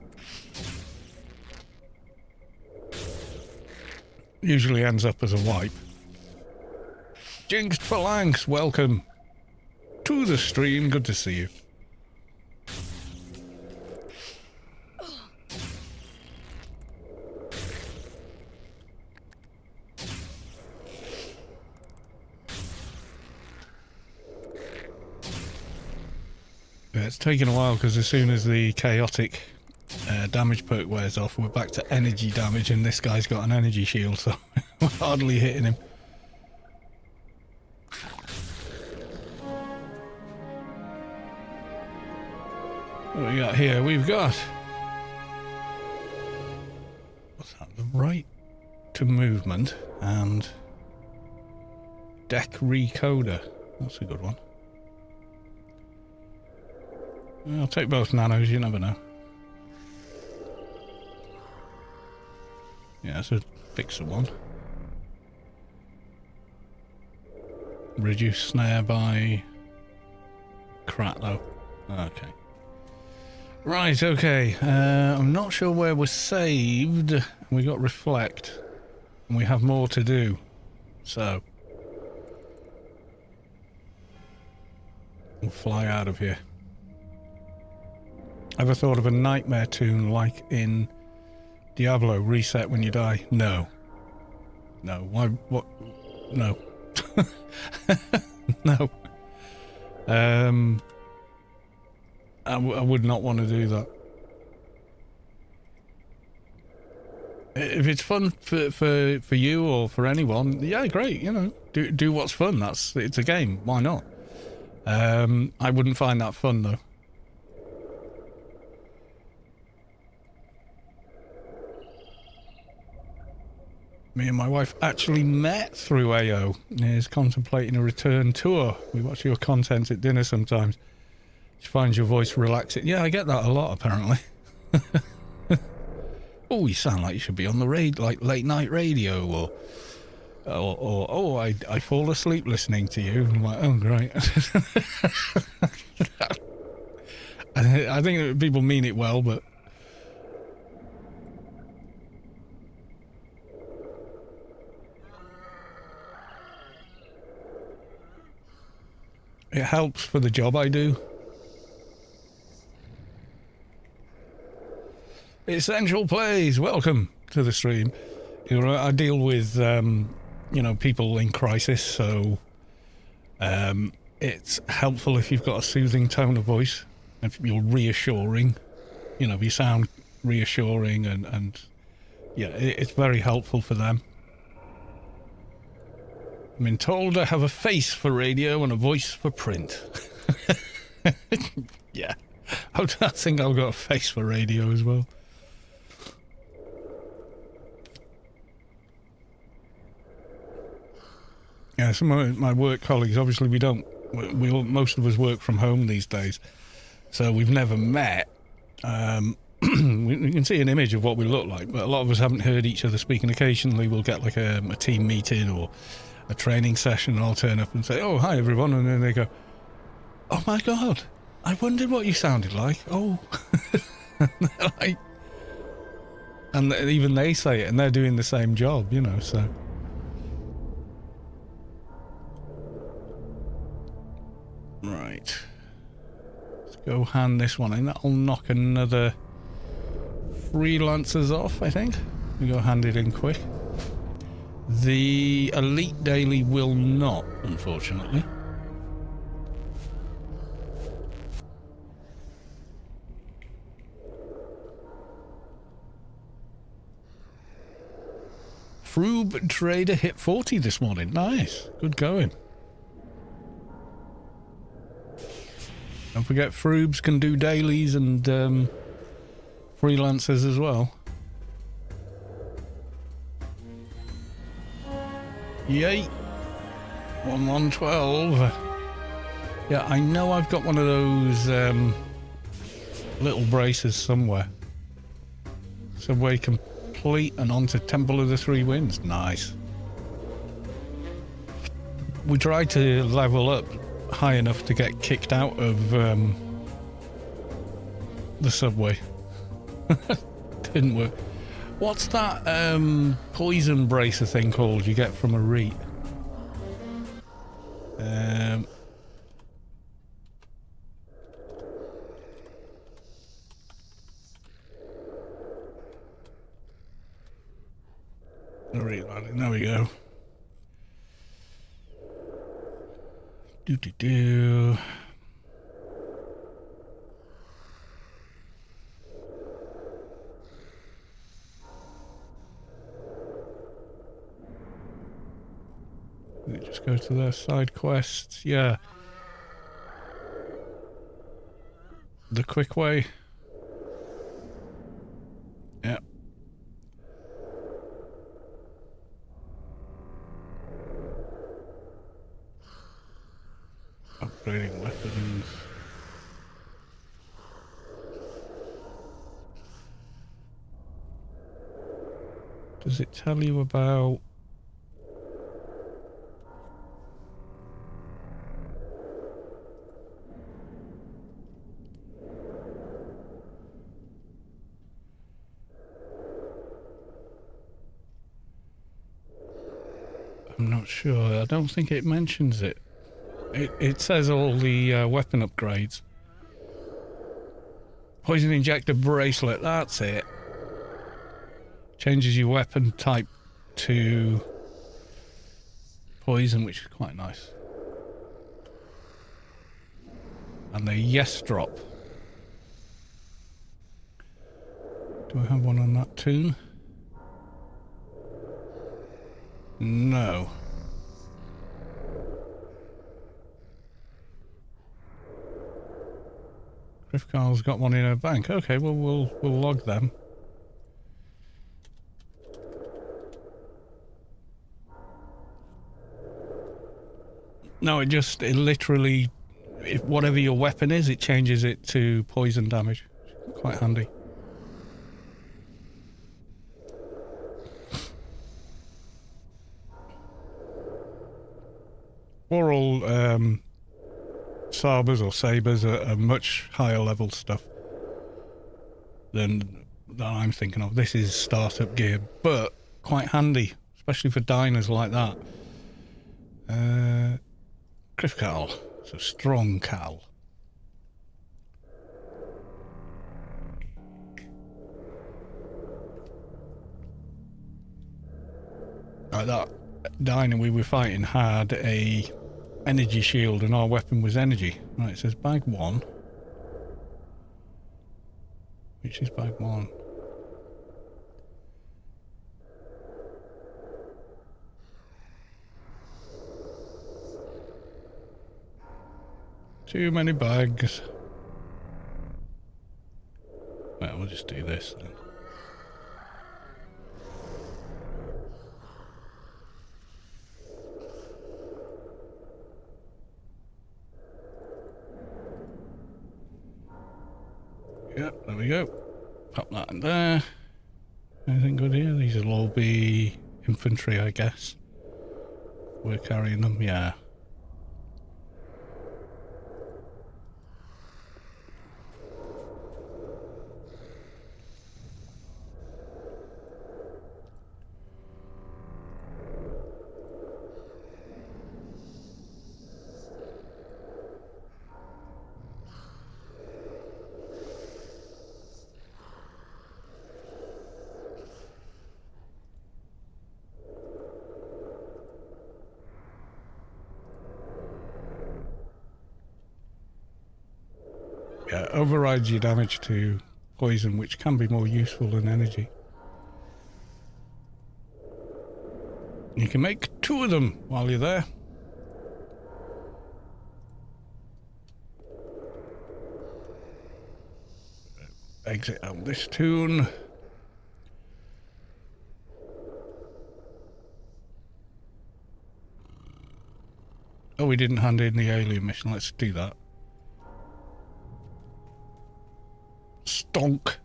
Usually ends up as a wipe. Jinxed Phalanx, welcome to the stream. Good to see you. Yeah, it's taken a while because as soon as the chaotic damage perk wears off, we're back to energy damage, and this guy's got an energy shield, so we're hardly hitting him. What we got here? We've got... What's that? The right to movement and deck recoder. That's a good one. I'll take both nanos, you never know. Yeah, that's a fixer one. Reduce snare by... Crap though. Okay. Right, okay. I'm not sure where we're saved. We got reflect. And we have more to do. So... we'll fly out of here. Ever thought of a nightmare toon like in Diablo, reset when you die? No. No. Why? What? No. No. I would not want to do that. If it's fun for you or for anyone, yeah, great. You know, do what's fun. It's a game. Why not? I wouldn't find that fun though. Me and my wife actually met through AO. Is contemplating a return tour. We watch your content at dinner sometimes. She finds your voice relaxing. Yeah, I get that a lot apparently. Oh, you sound like you should be on the like late night radio, or oh, I fall asleep listening to you. I'm like, oh, great. I think people mean it well, but it helps for the job I do. Essential Plays, welcome to the stream. You know, I deal with, you know, people in crisis, so it's helpful if you've got a soothing tone of voice, if you're reassuring, you know, if you sound reassuring and yeah, it's very helpful for them. I've been told I have a face for radio and a voice for print. Yeah, I think I've got a face for radio as well. Yeah, some of my work colleagues, obviously most of us work from home these days, so we've never met. We can see an image of what we look like, but a lot of us haven't heard each other speak, and occasionally we'll get like a team meeting or a training session, and I'll turn up and say, "Oh, hi everyone," and then they go, "Oh my god, I wondered what you sounded like." Oh, like, and even they say it, and they're doing the same job, you know. So, right, let's go hand this one in. That'll knock another freelancers off, I think. We go hand it in quick. The Elite Daily will not, unfortunately. Froob Trader hit 40 this morning. Nice. Good going. Don't forget Froobs can do dailies and freelancers as well. Yay. 112. Yeah, I know I've got one of those little braces somewhere. Subway complete and onto Temple of the Three Winds. Nice. We tried to level up high enough to get kicked out of the subway. Didn't work. What's that poison bracer thing called you get from a reet? There we go. Do. We just go to their side quests. Yeah. The quick way. Yeah. Upgrading weapons. Does it tell you about... I'm not sure. I don't think it mentions it. It says all the weapon upgrades. Poison injector bracelet, that's it. Changes your weapon type to poison, which is quite nice. And the yes drop. Do I have one on that toon? No. Griff Carl's got one in her bank. Okay, well we'll log them. No, it literally, whatever your weapon is, it changes it to poison damage. Quite handy. Oral sabers or sabers are much higher level stuff than I'm thinking of. This is startup gear, but quite handy, especially for diners like that. Griff Carl, so strong Cal. Like that diner we were fighting had a energy shield and our weapon was energy. Right, it says bag 1. Which is bag 1? Too many bags. Well, we'll just do this then. Yep, there we go. Pop that in there. Anything good here? These will all be infantry, I guess. We're carrying them, yeah. Yeah, overrides your damage to poison, which can be more useful than energy. You can make 2 of them while you're there. Exit out this toon. Oh, we didn't hand in the alien mission. Let's do that. Stonk.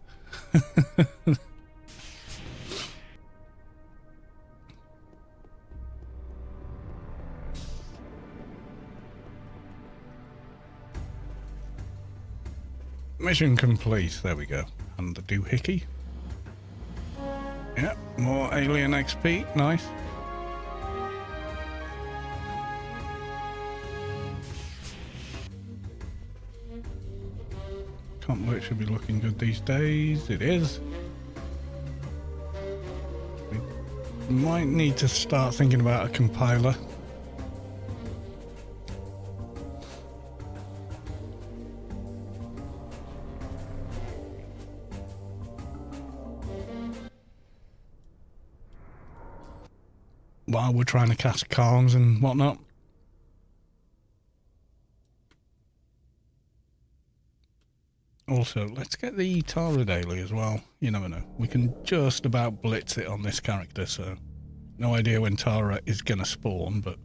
Mission complete. There we go. And the doohickey. Yeah, more alien XP. Nice. Can't work should be looking good these days. It is. We might need to start thinking about a compiler. While we're trying to cast calms and whatnot. Also, let's get the Tara daily as well. You never know. We can just about blitz it on this character, so no idea when Tara is going to spawn, but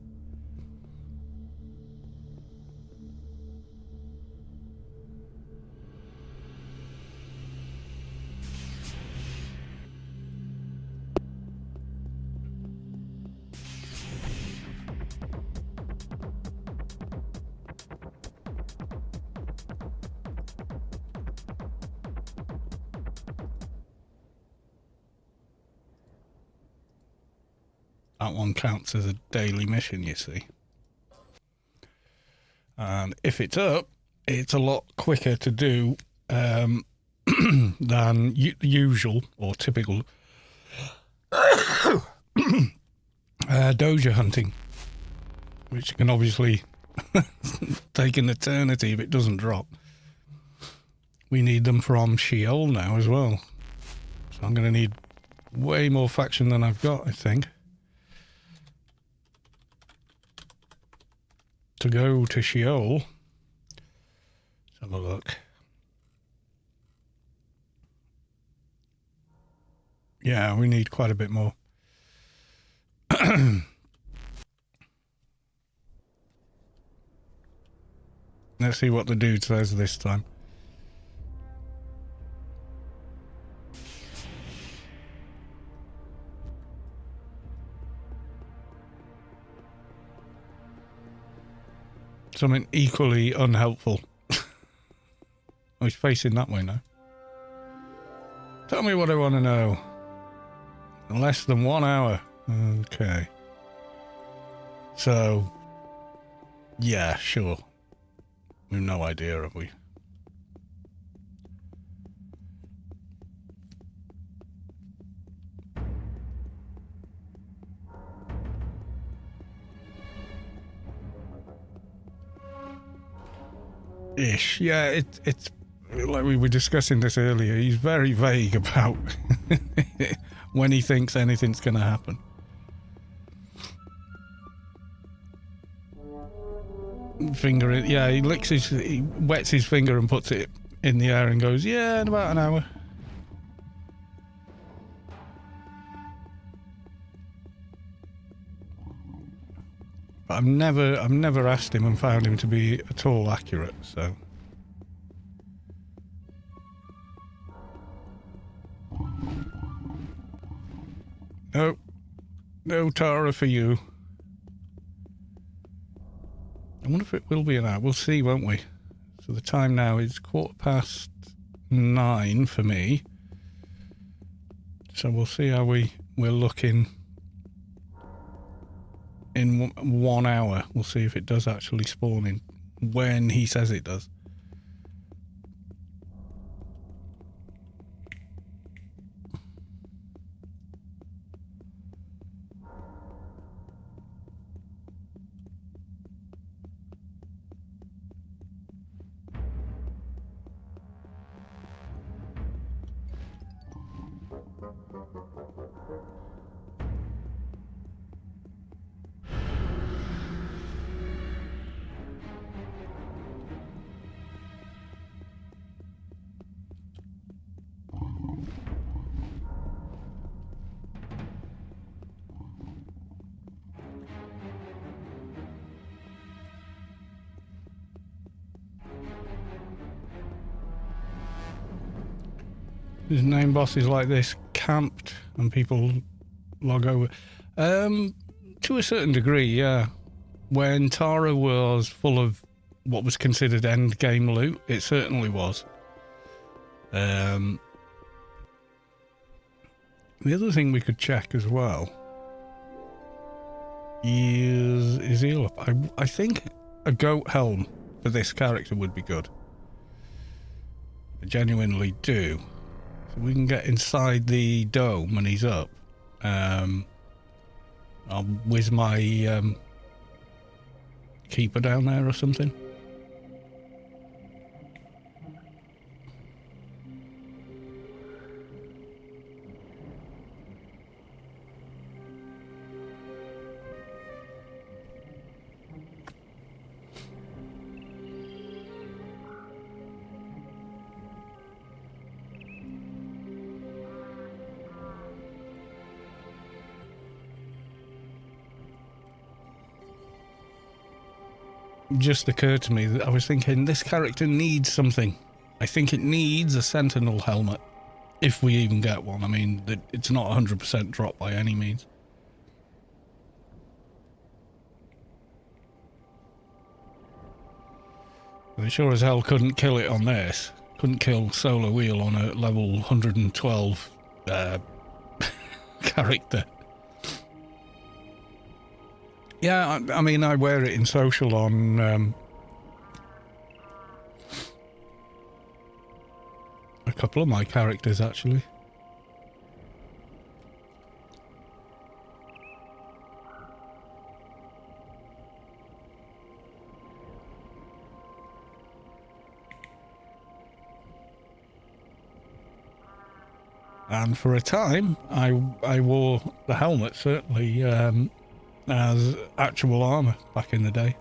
that one counts as a daily mission, you see. And if it's up, it's a lot quicker to do than usual or typical doja hunting, which can obviously take an eternity if it doesn't drop. We need them from Sheol now as well. So I'm going to need way more faction than I've got, I think. To go to Sheol. Let's have a look. Yeah, we need quite a bit more. Let's see what the dude says this time. Something equally unhelpful. Oh, he's facing that way now. Tell me what I want to know. In less than 1 hour. Okay. So, yeah, sure. We've no idea, have we? Ish. Yeah, it's like we were discussing this earlier. He's very vague about when he thinks anything's going to happen. Finger it. Yeah, he wets his finger and puts it in the air and goes, yeah, in about an hour. But I've never asked him and found him to be at all accurate, so. No Tara for you. I wonder if it will be an hour. We'll see, won't we? So the time now is 9:15 for me. So we'll see how we're looking in 1 hour. We'll see if it does actually spawn in when he says it does. There's name bosses like this camped and people log over. To a certain degree, yeah. When Tara was full of what was considered end game loot, it certainly was. The other thing we could check as well is heal up. I think a goat helm for this character would be good. I genuinely do. So we can get inside the dome when he's up. I'll whiz my keeper down there or something. Just occurred to me that I was thinking this character needs something. I think it needs a sentinel helmet, if we even get one. I mean, it's not 100% drop by any means. They sure as hell couldn't kill it on this. Couldn't kill Solar Wheel on a level 112 character. Yeah, I mean, I wear it in social on a couple of my characters, actually. And for a time, I wore the helmet, certainly, as actual armour back in the day,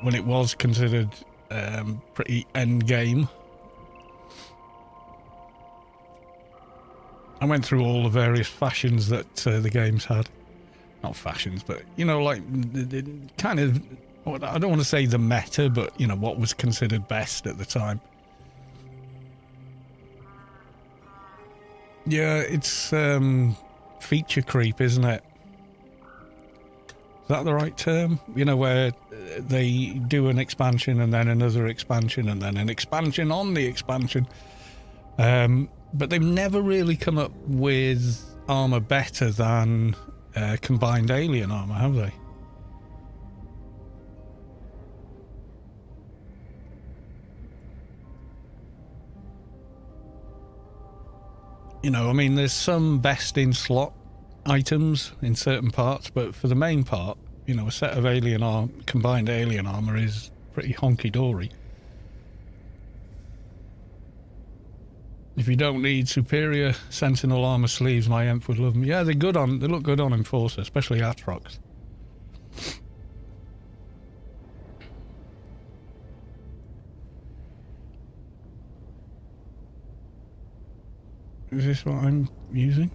when it was considered pretty end game. I went through all the various fashions that the games had. Not fashions, but, you know, like, the kind of, I don't want to say the meta, but, you know, what was considered best at the time. Yeah, it's feature creep, isn't it? Is that the right term? You know, where they do an expansion and then another expansion and then an expansion on the expansion. But they've never really come up with armor better than combined alien armor, have they? You know, I mean, there's some best in slot items in certain parts, but for the main part, you know, a set of combined alien armor is pretty honky-dory. If you don't need superior sentinel armor sleeves, my Emp would love them. Yeah, they look good on Enforcer, especially Atrox. Is this what I'm using?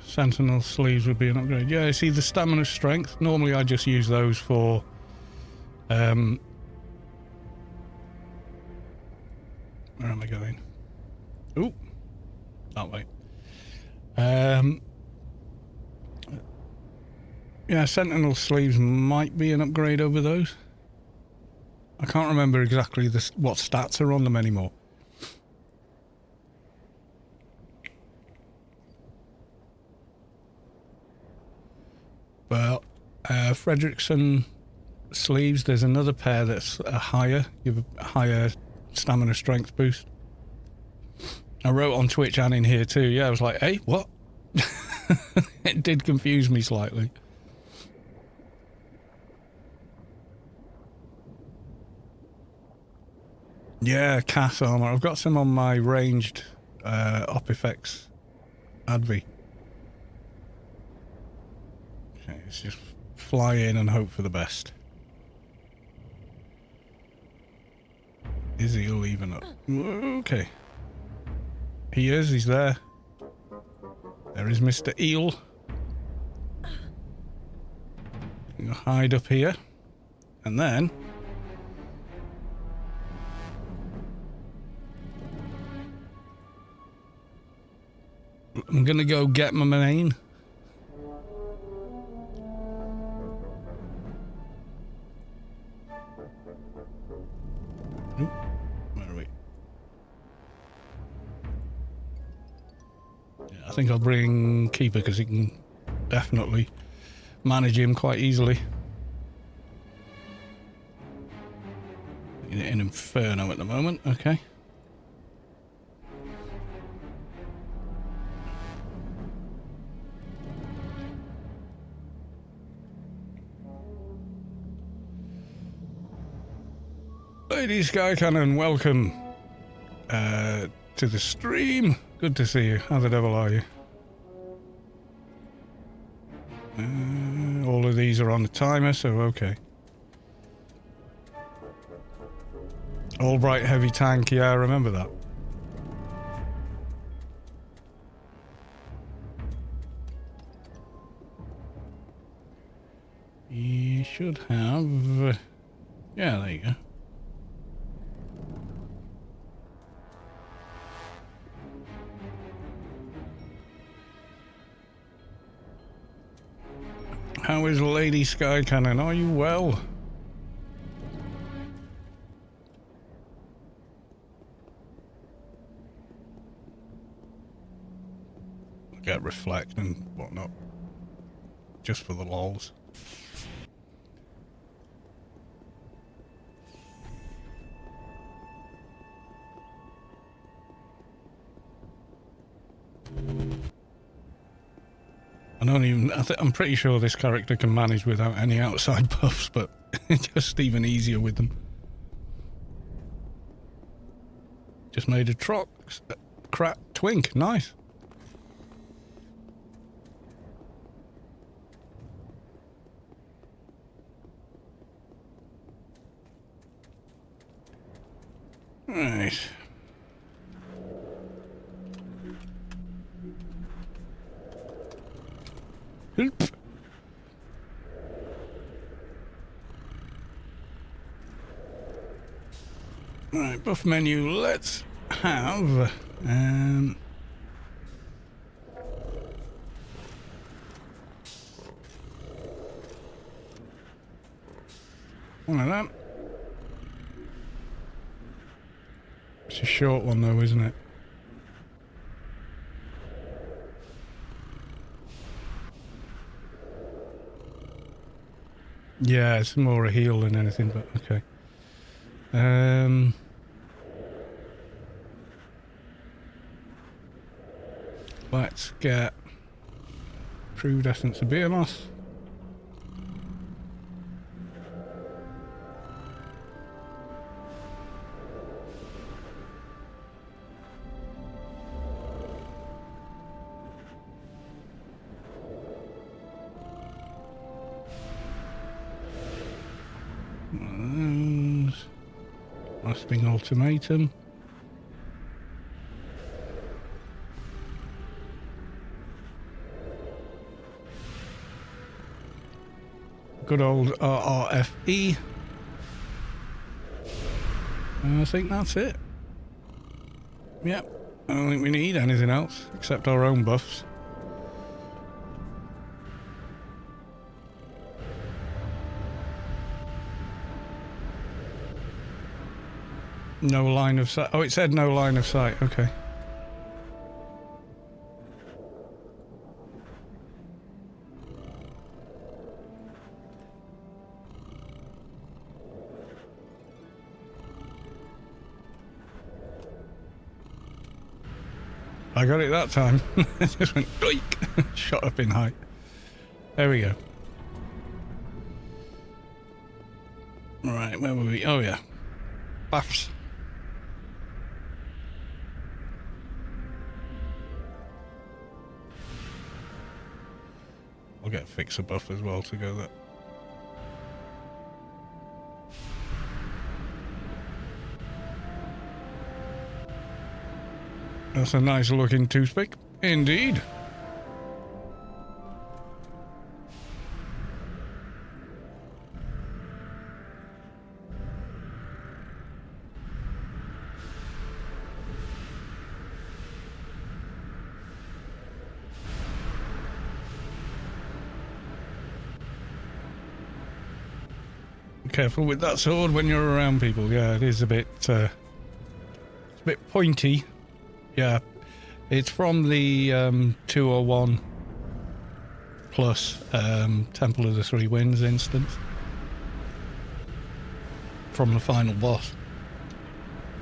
Sentinel sleeves would be an upgrade. Yeah, see the stamina strength. Normally I just use those for where am I going? Ooh, that way. Yeah, Sentinel sleeves might be an upgrade over those. I can't remember exactly what stats are on them anymore. But Fredrickson sleeves, there's another pair that's a higher, give a higher stamina strength boost. I wrote on Twitch and in here too. Yeah, I was like, hey, what? It did confuse me slightly. Yeah, Cass armor. I've got some on my ranged op effects Advi. Okay, let's just fly in and hope for the best. Is he even up? Okay. He is, he's there. There is Mr. Eel. I'm gonna hide up here. And then I'm gonna go get my main. Oop, where are we? Yeah, I think I'll bring Keeper because he can definitely manage him quite easily. In Inferno at the moment, okay. Lady Sky Cannon, welcome to the stream. Good to see you. How the devil are you? All of these are on the timer, so okay. Albright heavy tank, yeah, I remember that. You should have... yeah, there you go. How is Lady Sky Cannon? Are you well? Get reflect and whatnot. Just for the lols. I don't even... I'm pretty sure this character can manage without any outside buffs, but just even easier with them. Just made a crap twink. Nice. Right. Help. Right, buff menu. Let's have one of them. It's a short one though, isn't it? Yeah, it's more a heal than anything, but okay. Let's get Proved Essence of Behemoth. Grasping Ultimatum. good old RRFE. And I think that's it. Yep. I don't think we need anything else except our own buffs. No line of sight. Oh, it said no line of sight. Okay. I got it that time. It just went doink, shot up in height. There we go. Right, where were we? Oh yeah, baths. I'll get a fixer buff as well to go there. That's a nice looking toothpick, indeed. Careful with that sword when you're around people. Yeah, it is a bit, it's a bit pointy. Yeah, it's from the 201 plus Temple of the Three Winds instance from the final boss,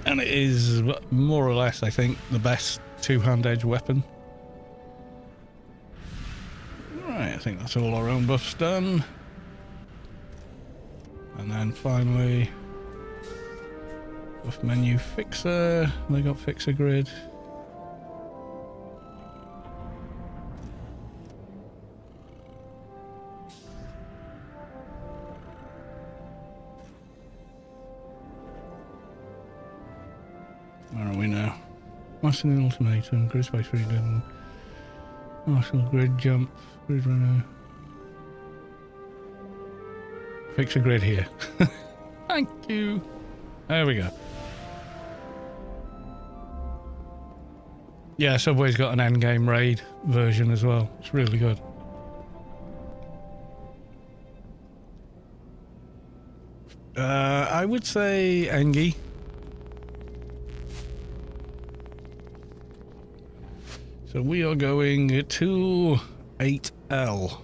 and it is more or less, I think, the best two-hand edge weapon. Right, I think that's all our own buffs done. And then finally, buff menu fixer. They got fixer grid. Where are we now? Mastering ultimatum, grid space freedom, martial grid jump, grid runner. Fix a grid here. Thank you. There we go. Yeah, Subway's got an endgame raid version as well. It's really good. I would say Engie. So we are going to 8L.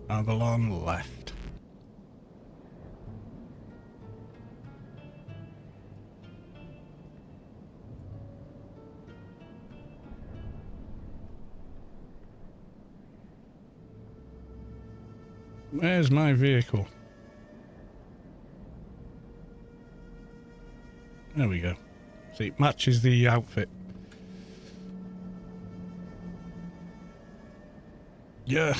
Avalon left. Where's my vehicle? There we go. See, it matches the outfit. Yeah.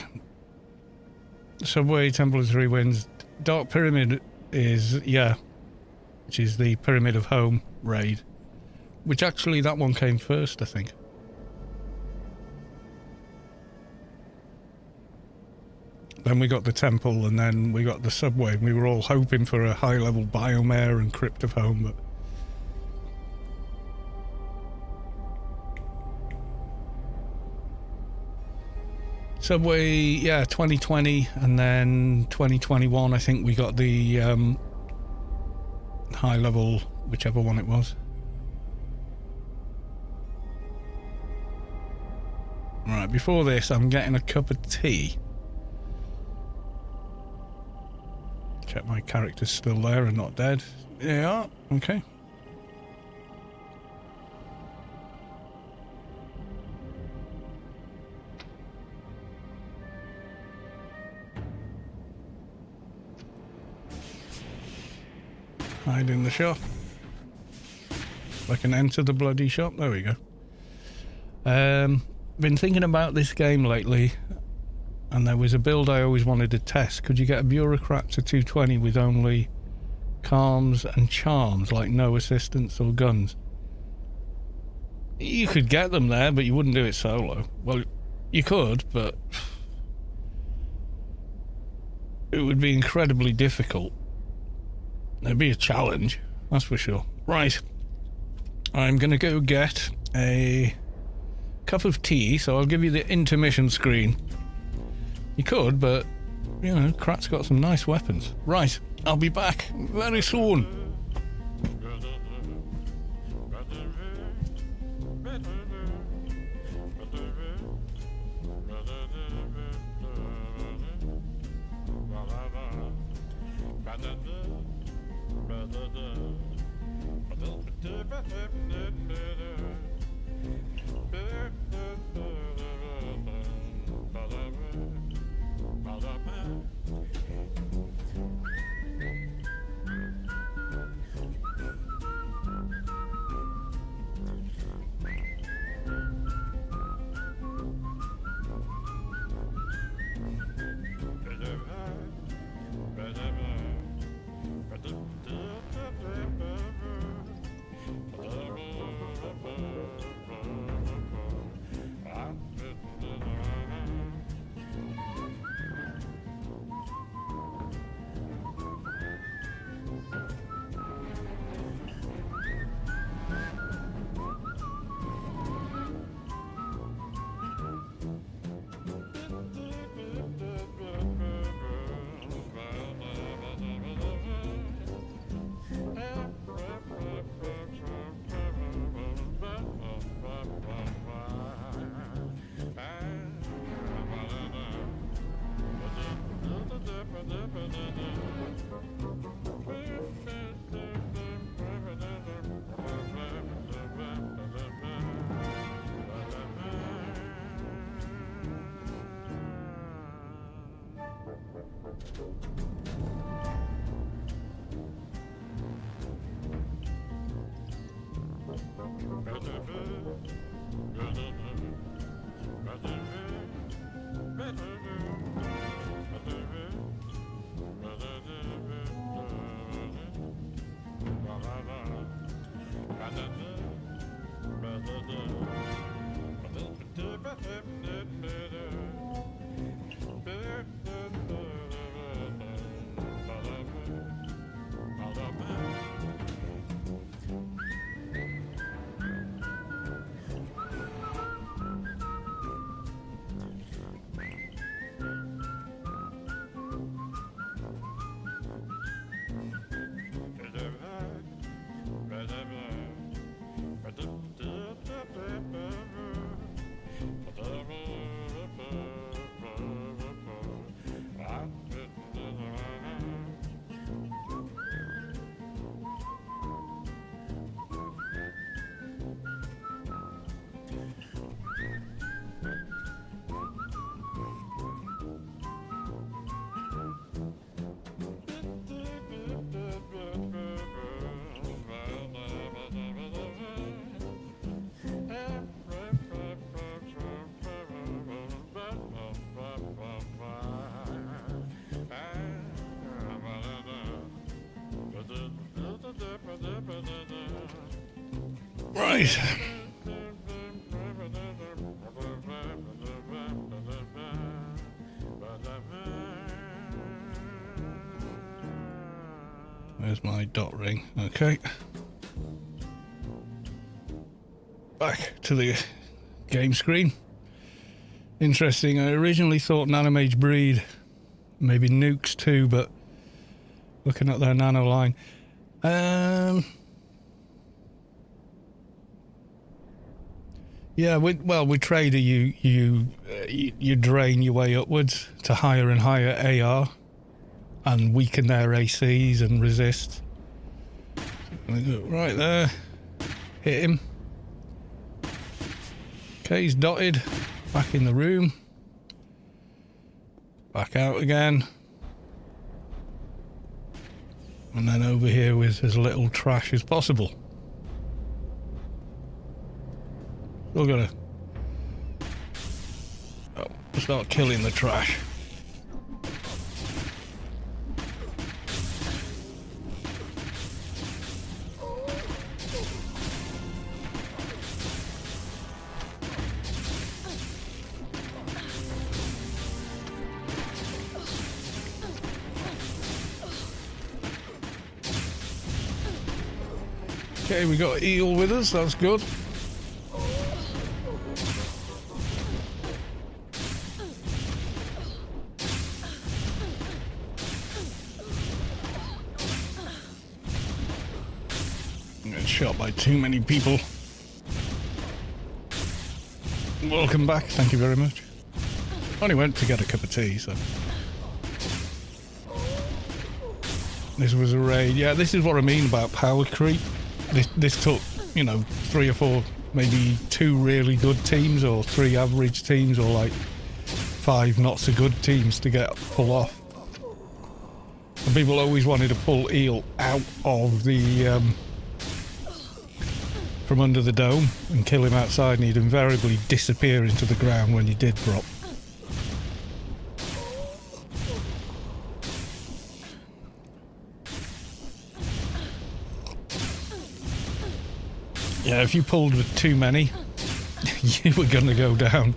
Subway, Temple of Three Winds, Dark Pyramid is, yeah, which is the Pyramid of Home raid, which actually that one came first, I think. Then we got the Temple, and then we got the Subway. We were all hoping for a high-level Biomare and Crypt of Home, but Subway, yeah, 2020, and then 2021, I think we got the high level, whichever one it was. Right, before this, I'm getting a cup of tea. Check my character's still there and not dead. They are, okay. Hide in the shop. I can enter the bloody shop. There we go. Been thinking about this game lately, and there was a build I always wanted to test. Could you get a bureaucrat to 220 with only calms and charms, like no assistance or guns. You could get them there, but you wouldn't do it solo. Well, you could, but it would be incredibly difficult. It'd be a challenge, that's for sure. Right, I'm gonna go get a cup of tea, so I'll give you the intermission screen. You could, but, you know, Krat's got some nice weapons. Right, I'll be back very soon. Right. There's my dot ring. Okay. Back to the game screen. Interesting. I originally thought Nanomage Breed, maybe Nukes too, but looking at their nano line. Yeah, with Trader you drain your way upwards to higher and higher AR and weaken their ACs and resist. Right there, hit him. Okay, he's dotted. Back in the room. Back out again. And then over here with as little trash as possible. We're gonna start killing the trash. Okay, we got eel with us, that's good. I'm getting shot by too many people. Welcome back, thank you very much. Only went to get a cup of tea, so. This was a raid. Yeah, this is what I mean about power creep. This took, you know, 3 or 4, maybe 2 really good teams, or 3 average teams, or like 5 not so good teams to get pull off. And people always wanted to pull eel out of the from under the dome and kill him outside, and he'd invariably disappear into the ground when he did drop. Yeah, if you pulled with too many, you were gonna go down.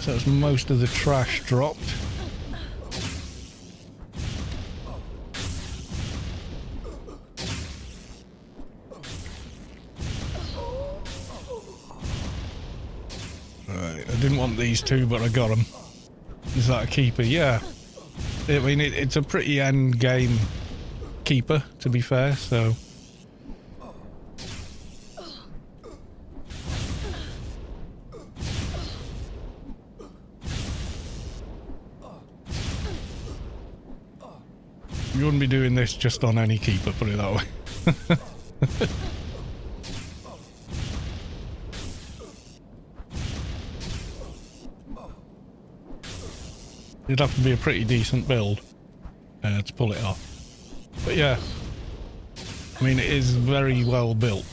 So it's most of the trash dropped. Right, I didn't want these 2, but I got them. Is that a keeper? Yeah. I mean, it's a pretty end game keeper, to be fair, so. You wouldn't be doing this just on any keeper, put it that way. You'd have to be a pretty decent build to pull it off. But yeah, I mean, it is very well built.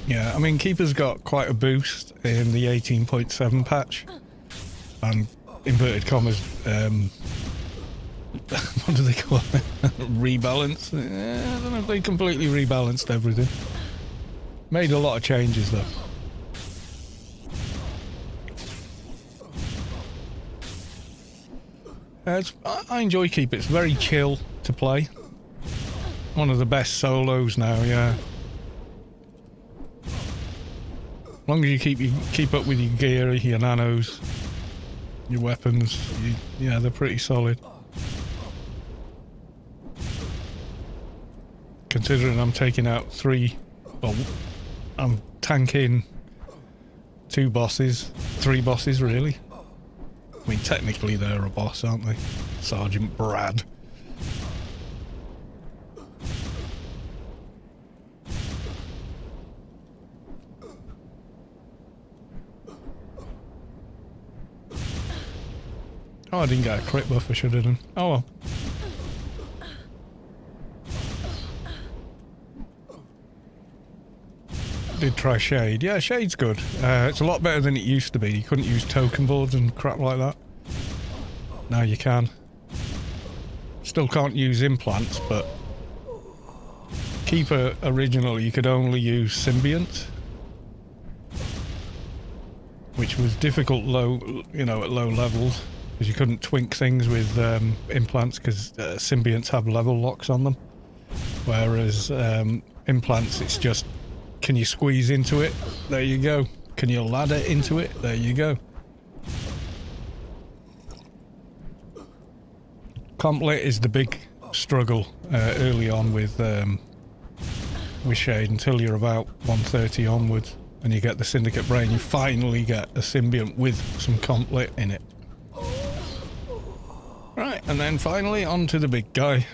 Yeah, I mean, Keeper's got quite a boost in the 18.7 patch. And inverted commas, what do they call it? Rebalance? I don't know if they completely rebalanced everything. Made a lot of changes though. I enjoy Keep. It's very chill to play. One of the best solos now, yeah. As long as you keep up with your gear, your nanos, your weapons, yeah, they're pretty solid. Considering I'm taking out 3, well, I'm tanking 2 bosses, 3 bosses really. I mean, technically they're a boss, aren't they? Sergeant Brad. Oh, I didn't get a crit buff, I should have done. Oh well. Did try Shade. Yeah, Shade's good. It's a lot better than it used to be. You couldn't use token boards and crap like that. Now you can. Still can't use implants, but Keeper originally you could only use Symbiont, which was difficult low, you know, at low levels, because you couldn't twink things with implants, because Symbionts have level locks on them, whereas implants, it's just, can you squeeze into it? There you go. Can you ladder into it? There you go. Complet is the big struggle early on with Shade, until you're about 130 onwards and you get the Syndicate Brain. You finally get a Symbiont with some Complet in it. Right, and then finally on to the big guy.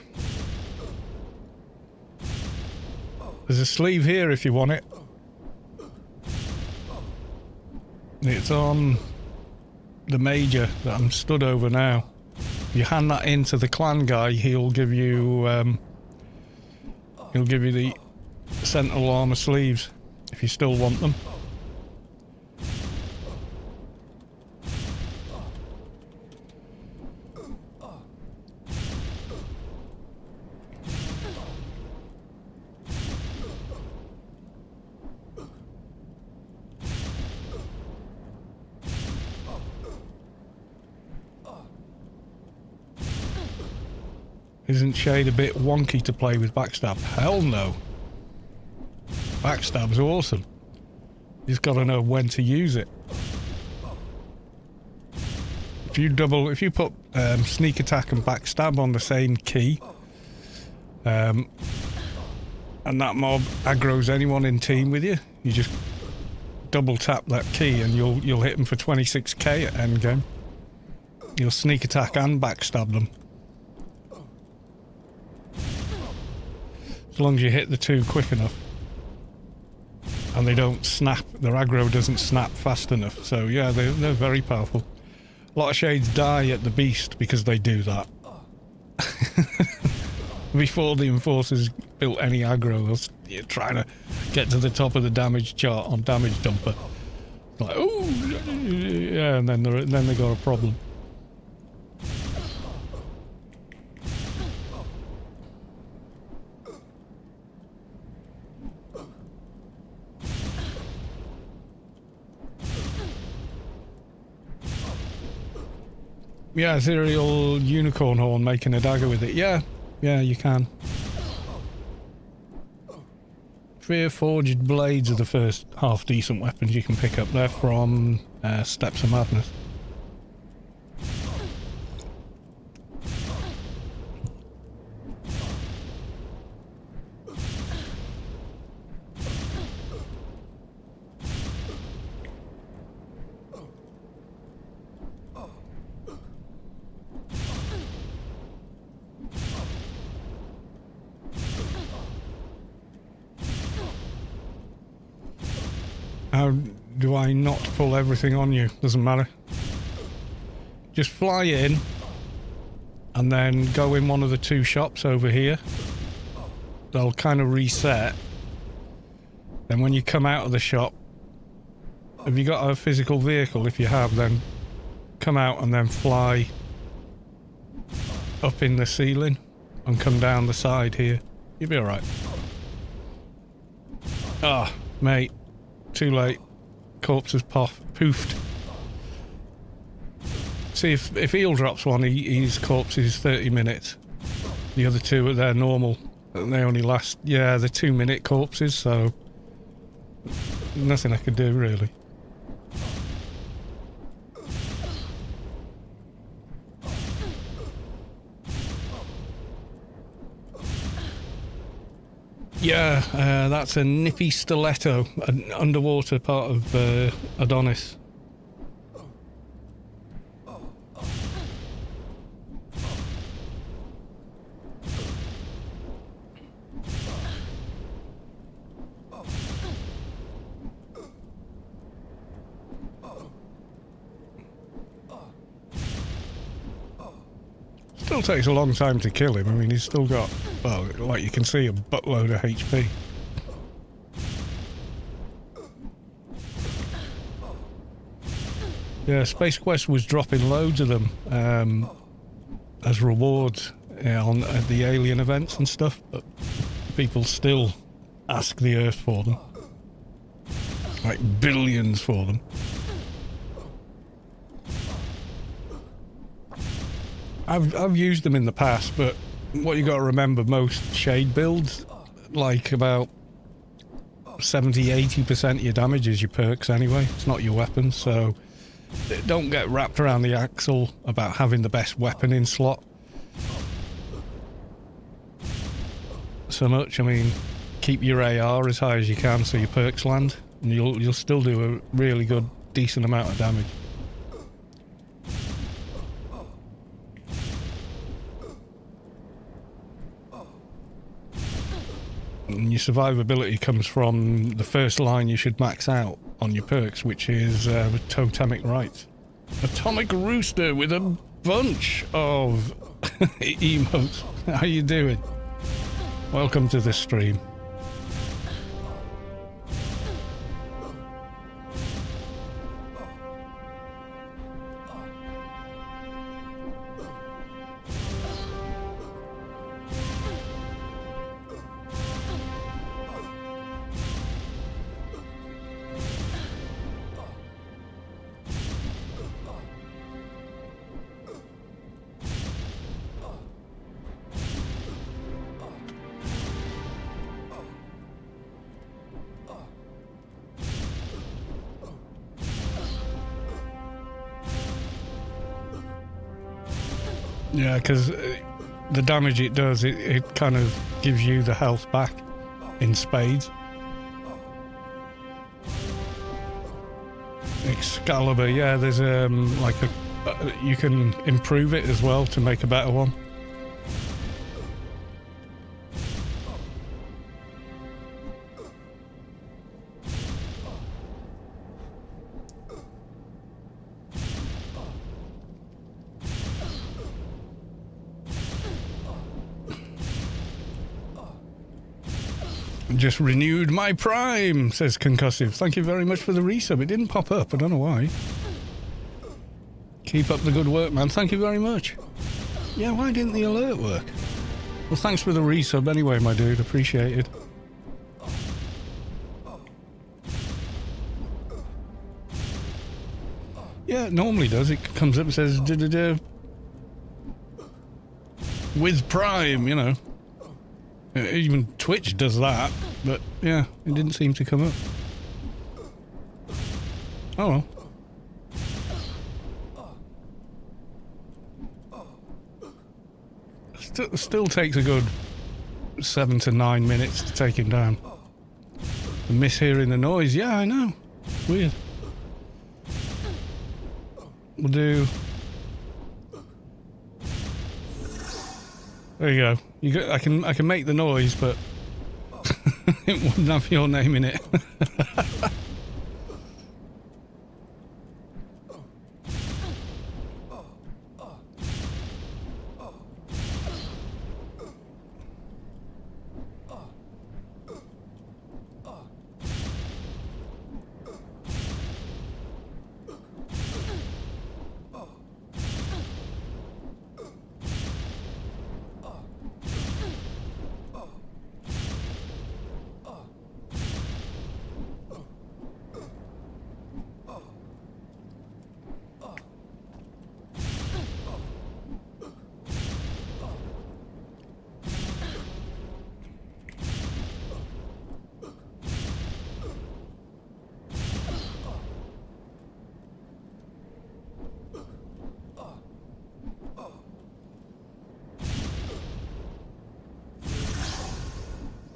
There's a sleeve here if you want it. It's on the major that I'm stood over now. You hand that in to the clan guy, he'll give you the Sentinel armor sleeves if you still want them. Isn't Shade a bit wonky to play with backstab? Hell no. Backstab's awesome. You just gotta know when to use it. If you put sneak attack and backstab on the same key, and that mob aggroes anyone in team with you, you just double tap that key and you'll hit them for 26k at endgame. You'll sneak attack and backstab them. As long as you hit the two quick enough. And they don't snap, their aggro doesn't snap fast enough. So yeah, they're very powerful. A lot of Shades die at the Beast because they do that. Before the Enforcers built any aggro, you're trying to get to the top of the damage chart on Damage Dumper. Like, ooh, yeah, and then they got a problem. Yeah, Ethereal Unicorn Horn, making a dagger with it. Yeah, you can. Fear Forged Blades are the first half-decent weapons you can pick up. They're from Steps of Madness. How do I not pull everything on you? Doesn't matter. Just fly in and then go in one of the two shops over here. They'll kind of reset. Then when you come out of the shop, have you got a physical vehicle? If you have, then come out and then fly up in the ceiling and come down the side here. You'll be alright. Ah, mate. Too late. Corpse has poofed. See, if Eel drops one, his corpse is 30 minutes. The other two are their normal. They only last, yeah, they're 2-minute corpses, so nothing I can do, really. Yeah, that's a nippy stiletto, an underwater part of Adonis. Still takes a long time to kill him. I mean, he's still got, well, like you can see, a buttload of HP. Yeah, Space Quest was dropping loads of them as rewards on the alien events and stuff, but people still ask the Earth for them. Like billions for them. I've used them in the past, but what you got to remember, most Shade builds, like about 70-80% of your damage is your perks anyway. It's not your weapons, so don't get wrapped around the axle about having the best weapon in slot so much. I mean, keep your AR as high as you can so your perks land, and you'll still do a really good, decent amount of damage. And your survivability comes from the first line you should max out on your perks, which is Totemic Rights. Atomic Rooster with a bunch of emotes. How you doing? Welcome to the stream. Yeah, because the damage it does, it kind of gives you the health back in spades. Excalibur, yeah, there's like a you can improve it as well to make a better one. Just renewed my Prime, says Concussive. Thank you very much for the resub. It didn't pop up, I don't know why. Keep up the good work, man. Thank you very much. Yeah, why didn't the alert work? Well, thanks for the resub anyway, my dude. Appreciate it. Yeah, it normally does. It comes up and says, da-da-da. With Prime, you know. Even Twitch does that, but yeah, it didn't seem to come up. Oh well. Still takes a good 7 to 9 minutes to take him down. I miss hearing the noise. Yeah, I know. It's weird. We'll do... There you go. I can make the noise, but it wouldn't have your name in it.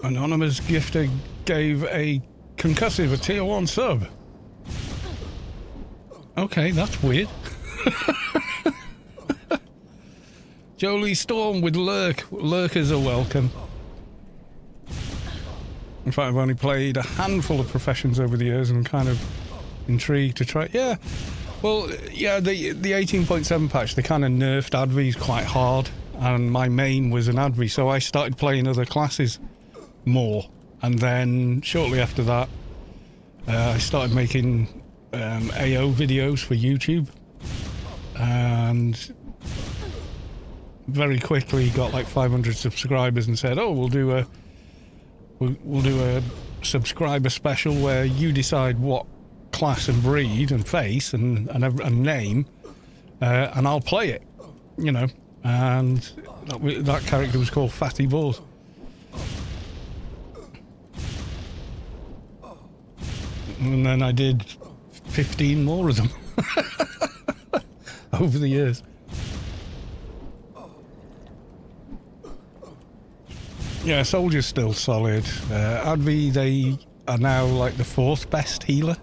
Anonymous gifter gave a Concussive a tier 1 sub. Okay, that's weird. Jolie Storm with Lurk. Lurkers are welcome. In fact, I've only played a handful of professions over the years and kind of intrigued to try. Yeah, well, yeah, the 18.7 patch, they kind of nerfed Advies quite hard, and my main was an Advi, so I started playing other classes more, and then shortly after that I started making AO videos for YouTube, and very quickly got like 500 subscribers and said, oh, we'll do a subscriber special where you decide what class and breed and face and name, and I'll play it, you know. And that character was called Fatty Balls. And then I did 15 more of them over the years. Yeah, Soldier's still solid. Advi, they are now like the 4th best healer.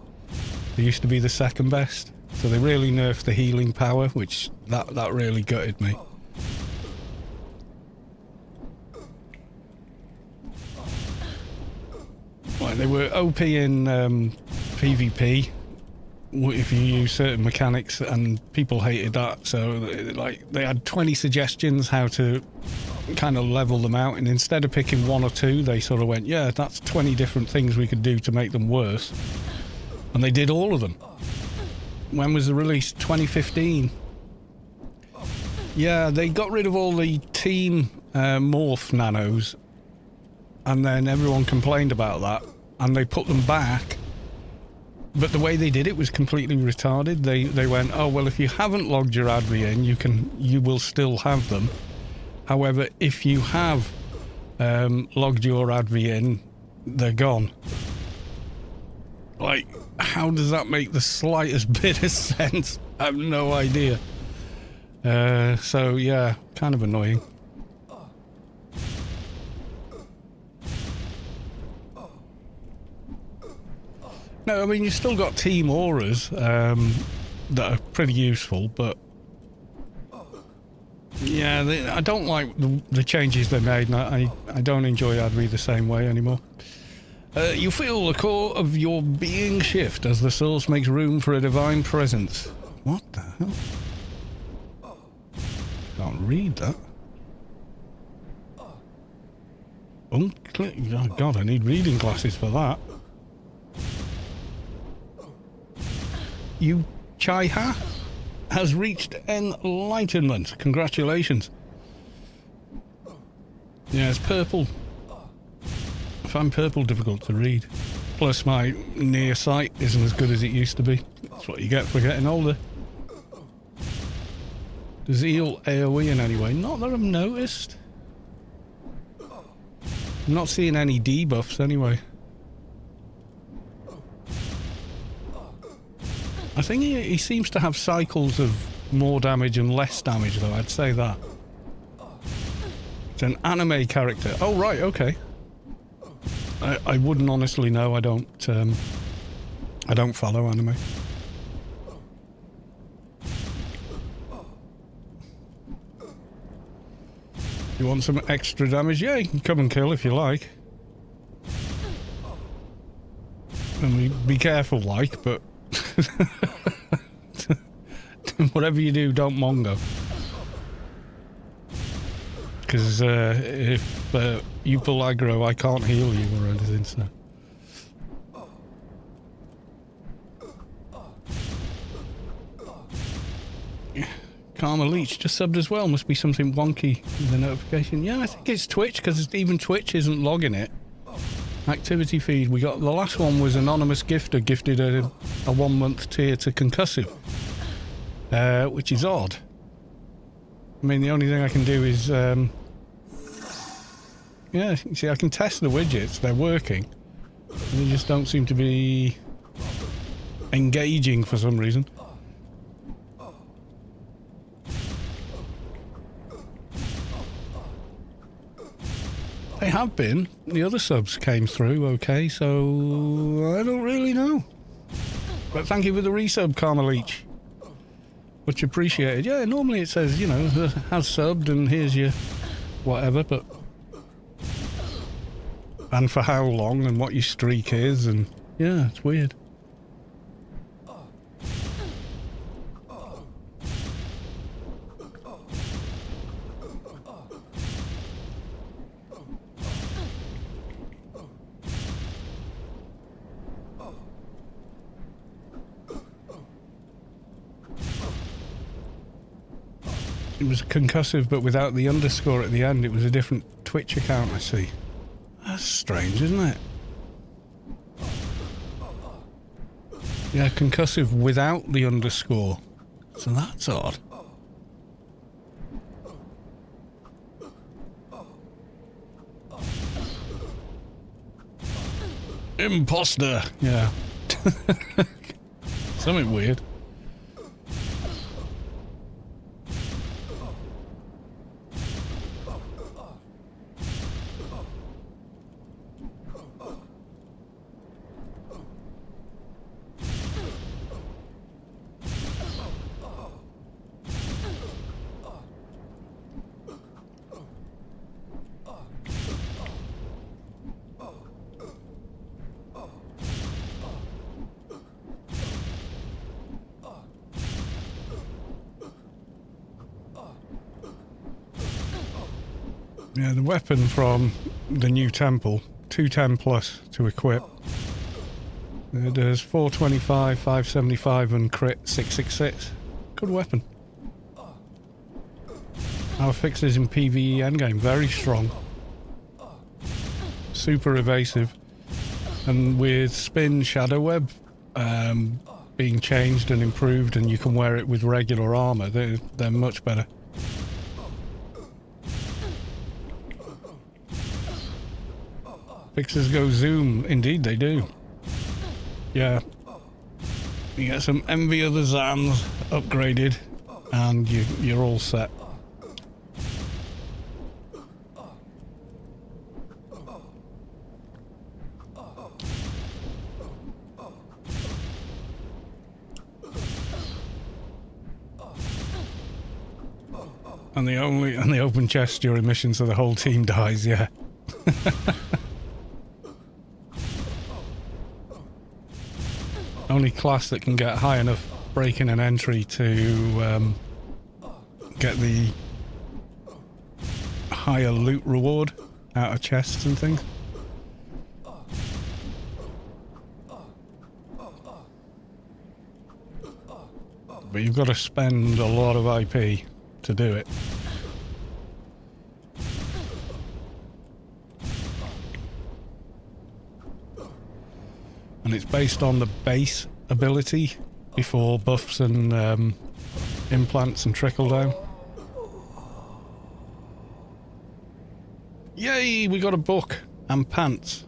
They used to be the 2nd best. So they really nerfed the healing power, which that really gutted me. Like, they were OP in PvP if you use certain mechanics, and people hated that. So like they had 20 suggestions how to kind of level them out, and instead of picking 1 or 2, they sort of went, yeah, that's 20 different things we could do to make them worse. And they did all of them. When was the release? 2015. Yeah, they got rid of all the team morph nanos, and then everyone complained about that, and they put them back. But the way they did it was completely retarded. They went, oh well, if you haven't logged your Advi in, you will still have them. However, if you have logged your Advi in, they're gone. Like, how does that make the slightest bit of sense? I have no idea. So yeah, kind of annoying. No, I mean, you've still got team auras that are pretty useful, but yeah, I don't like the changes they made, and I don't enjoy Adri the same way anymore. You feel the core of your being shift as the source makes room for a divine presence. What the hell? Can't read that. Unclick. Oh god, I need reading glasses for that. You Chai-Ha has reached enlightenment. Congratulations. Yeah, it's purple. I find purple difficult to read. Plus my near sight isn't as good as it used to be. That's what you get for getting older. Does heal AoE in any way? Not that I've noticed. I'm not seeing any debuffs anyway. I think he seems to have cycles of more damage and less damage, though. I'd say that. It's an anime character. Oh, right, okay. I wouldn't honestly know. I don't follow anime. You want some extra damage? Yeah, you can come and kill if you like. And be careful, like, but whatever you do, don't mongo. Because if you pull aggro, I can't heal you or anything, so. Karma Leech just subbed as well. Must be something wonky with the notification. Yeah, I think it's Twitch, because even Twitch isn't logging it. Activity feed. We got the last one was anonymous gifter gifted a 1 month tier to concussive, which is odd. I mean, the only thing I can do is yeah, you see, I can test the widgets. They're working. They just don't seem to be engaging for some reason. They have been. The other subs came through okay, so I don't really know. But thank you for the resub, Karma Leech. Much appreciated. Yeah, normally it says, you know, has subbed and here's your whatever, but... And for how long and what your streak is, and yeah, it's weird. It was concussive, but without the underscore at the end. It was a different Twitch account, I see. That's strange, isn't it? Yeah, concussive without the underscore. So that's odd. Imposter! Yeah. Something weird. Yeah, the weapon from the new temple, 210 plus to equip. It does 425, 575 and crit 666. Good weapon. Our fixes in PvE endgame, very strong. Super evasive. And with Spin Shadow Web being changed and improved, and you can wear it with regular armor, they're much better. Fixes go zoom. Indeed they do. Yeah. You get some Envy of the Zans upgraded and you're all set. And the open chest during missions, so the whole team dies, yeah. Only class that can get high enough break-in and entry to get the higher loot reward out of chests and things. But you've got to spend a lot of IP to do it. And it's based on the base ability before buffs and implants and trickle down. Yay, we got a book and pants.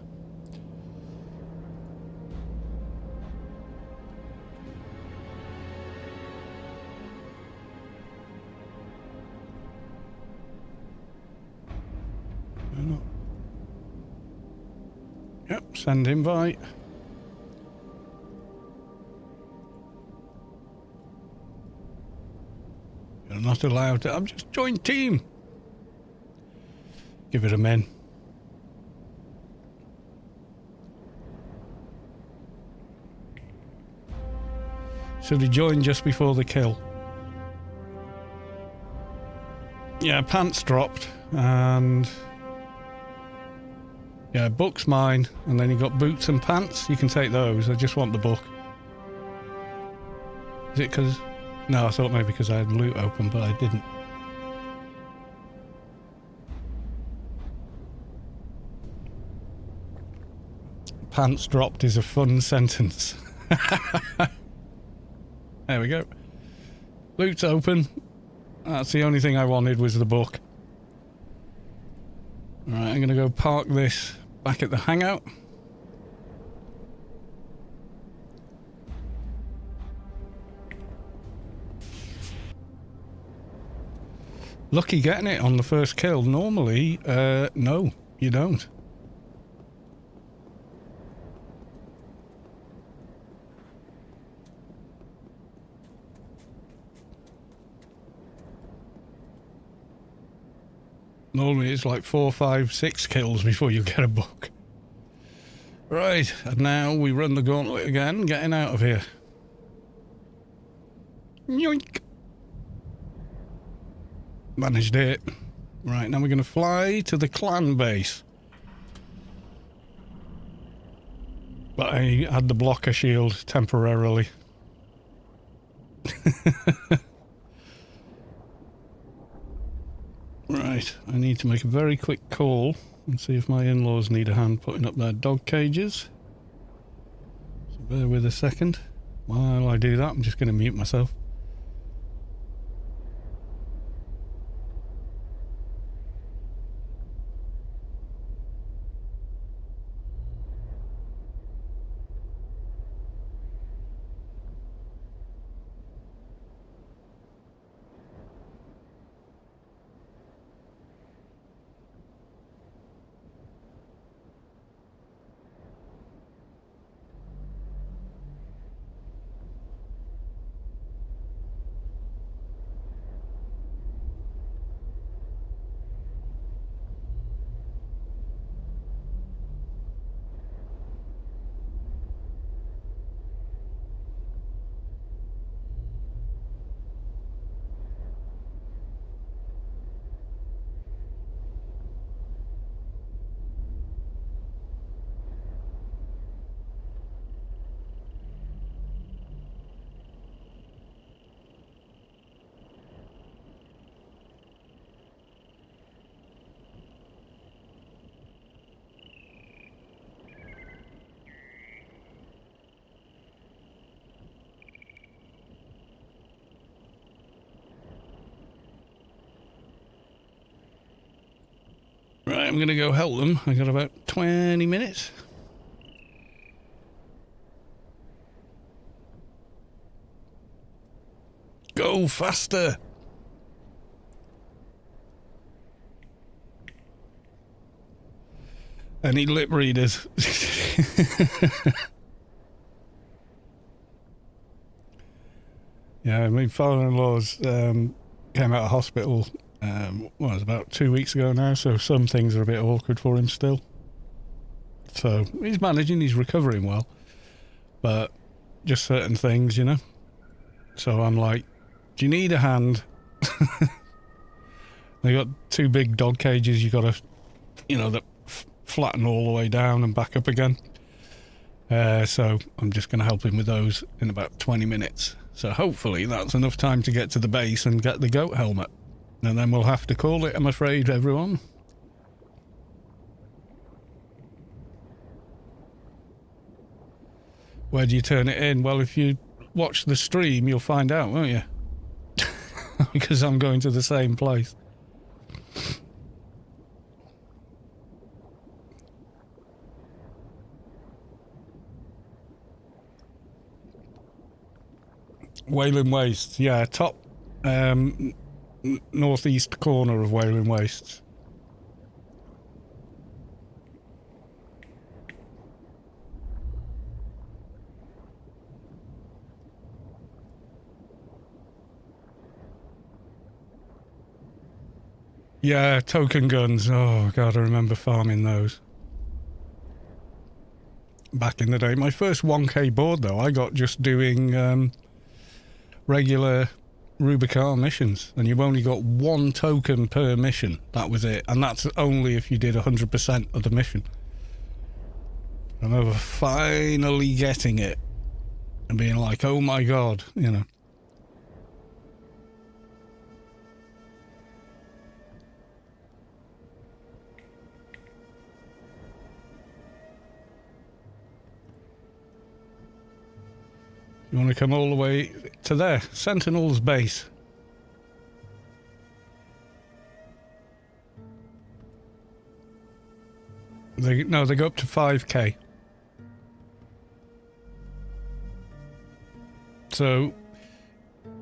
Yep, send invite. You're not allowed to. I've just joined team. Give it a min. Should he join just before the kill? Yeah, pants dropped, and yeah, book's mine, and then you got boots and pants. You can take those. I just want the book. Is it because... No, I thought maybe because I had loot open, but I didn't. Pants dropped is a fun sentence. There we go. Loot's open. That's the only thing I wanted was the book. Alright, I'm going to go park this back at the hangout. Lucky getting it on the first kill. Normally, no, you don't. Normally it's like 4, 5, 6 kills before you get a book. Right, and now we run the gauntlet again, getting out of here. Yoink! Managed it. Right, now we're going to fly to the clan base. But I had the blocker shield temporarily. Right, I need to make a very quick call and see if my in-laws need a hand putting up their dog cages. So bear with a second. While I do that, I'm just going to mute myself. Right, I'm going to go help them. I got about 20 minutes. Go faster! Any lip readers? Yeah, my father-in-law's came out of hospital, well, it was about 2 weeks ago now, so some things are a bit awkward for him still. So he's managing, he's recovering well, but just certain things, you know. So I'm like, do you need a hand? They got 2 big dog cages you got to, you know, that flatten all the way down and back up again. So I'm just going to help him with those in about 20 minutes. So hopefully that's enough time to get to the base and get the goat helmet. And then we'll have to call it, I'm afraid, everyone. Where do you turn it in? Well, if you watch the stream, you'll find out, won't you? Because I'm going to the same place. Wailing Wastes, yeah, top northeast corner of Wailing Wastes. Yeah, token guns. Oh god, I remember farming those back in the day. My first 1k board though, I got just doing regular Rubicon missions, and you've only got 1 token per mission. That was it, and that's only if you did 100% of the mission. I remember finally getting it and being like, oh my god, you know. You want to come all the way to there, Sentinel's base. They go up to 5k. So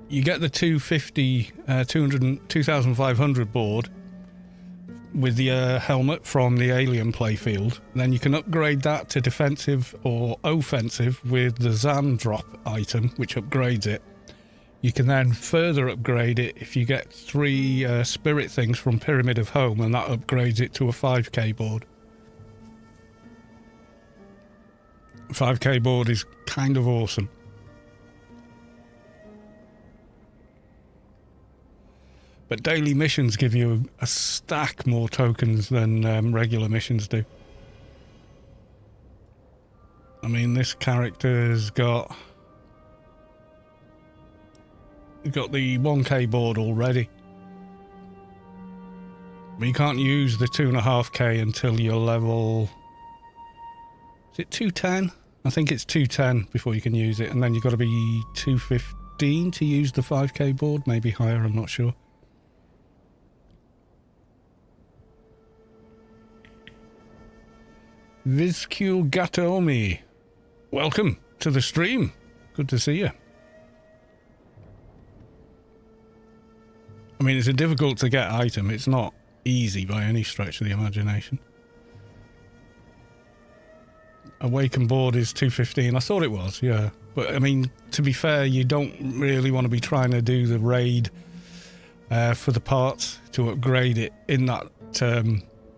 you get the 2,500 board with the helmet from the alien playfield. Then you can upgrade that to defensive or offensive with the Zan drop item, which upgrades it. You can then further upgrade it if you get 3 spirit things from Pyramid of Home, and that upgrades it to a 5k board. 5k board is kind of awesome. But daily missions give you a stack more tokens than regular missions do. I mean, this character's got the 1k board already. But you can't use the 2.5k until you're level... Is it 210? I think it's 210 before you can use it, and then you've got to be 215 to use the 5k board, maybe higher, I'm not sure. Vizq Gatomi, welcome to the stream. Good to see you. I mean, it's a difficult to get item. It's not easy by any stretch of the imagination. Awaken board is 215. I thought it was, yeah. But I mean, to be fair, you don't really want to be trying to do the raid for the parts to upgrade it in that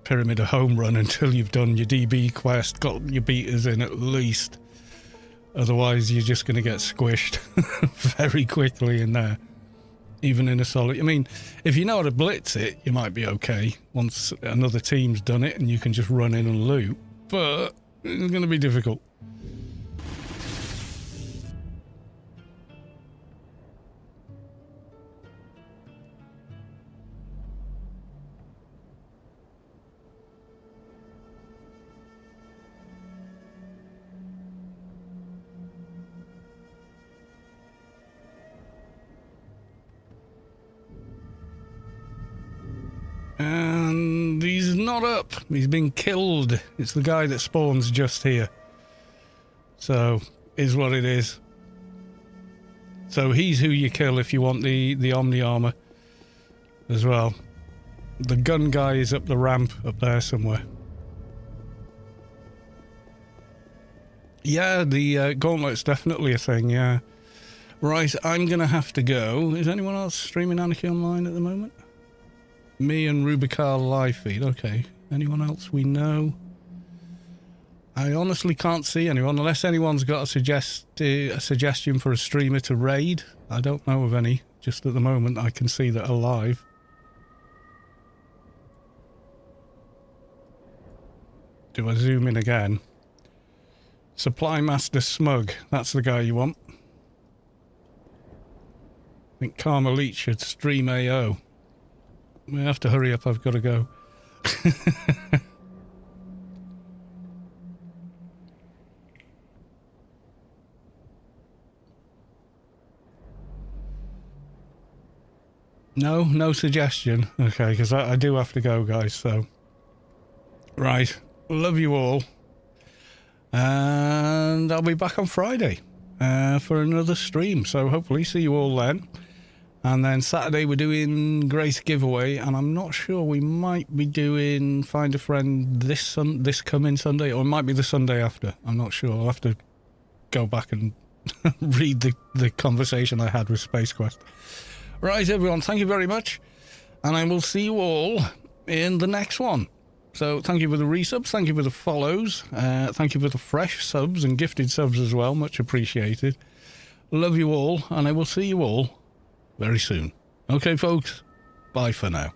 Pyramid of Home run until you've done your DB quest, got your beaters in at least. Otherwise, you're just going to get squished very quickly in there. Even in a solid... I mean, if you know how to blitz it, you might be okay once another team's done it and you can just run in and loot. But it's going to be difficult. And he's not up. He's been killed. It's the guy that spawns just here. So, is what it is. So he's who you kill if you want the Omni armor as well. The gun guy is up the ramp up there somewhere. Yeah, the gauntlet's definitely a thing, yeah. Right, I'm going to have to go. Is anyone else streaming Anarchy Online at the moment? Me and Rubicar live feed, okay. Anyone else we know? I honestly can't see anyone, unless anyone's got a suggestion for a streamer to raid. I don't know of any. Just at the moment I can see that are live. Do I zoom in again? Supply Master Smug, that's the guy you want. I think Karma Leech should stream AO. We have to hurry up, I've got to go. No suggestion. Okay, because I do have to go, guys, so. Right, love you all. And I'll be back on Friday for another stream. So hopefully see you all then. And then Saturday we're doing Grace giveaway, and I'm not sure, we might be doing Find a Friend this coming Sunday, or it might be the Sunday after. I'm not sure. I'll have to go back and read the conversation I had with Space Quest. Right, everyone, thank you very much, and I will see you all in the next one. So thank you for the resubs, thank you for the follows, thank you for the fresh subs and gifted subs as well, much appreciated. Love you all, and I will see you all very soon. Okay, folks, bye for now.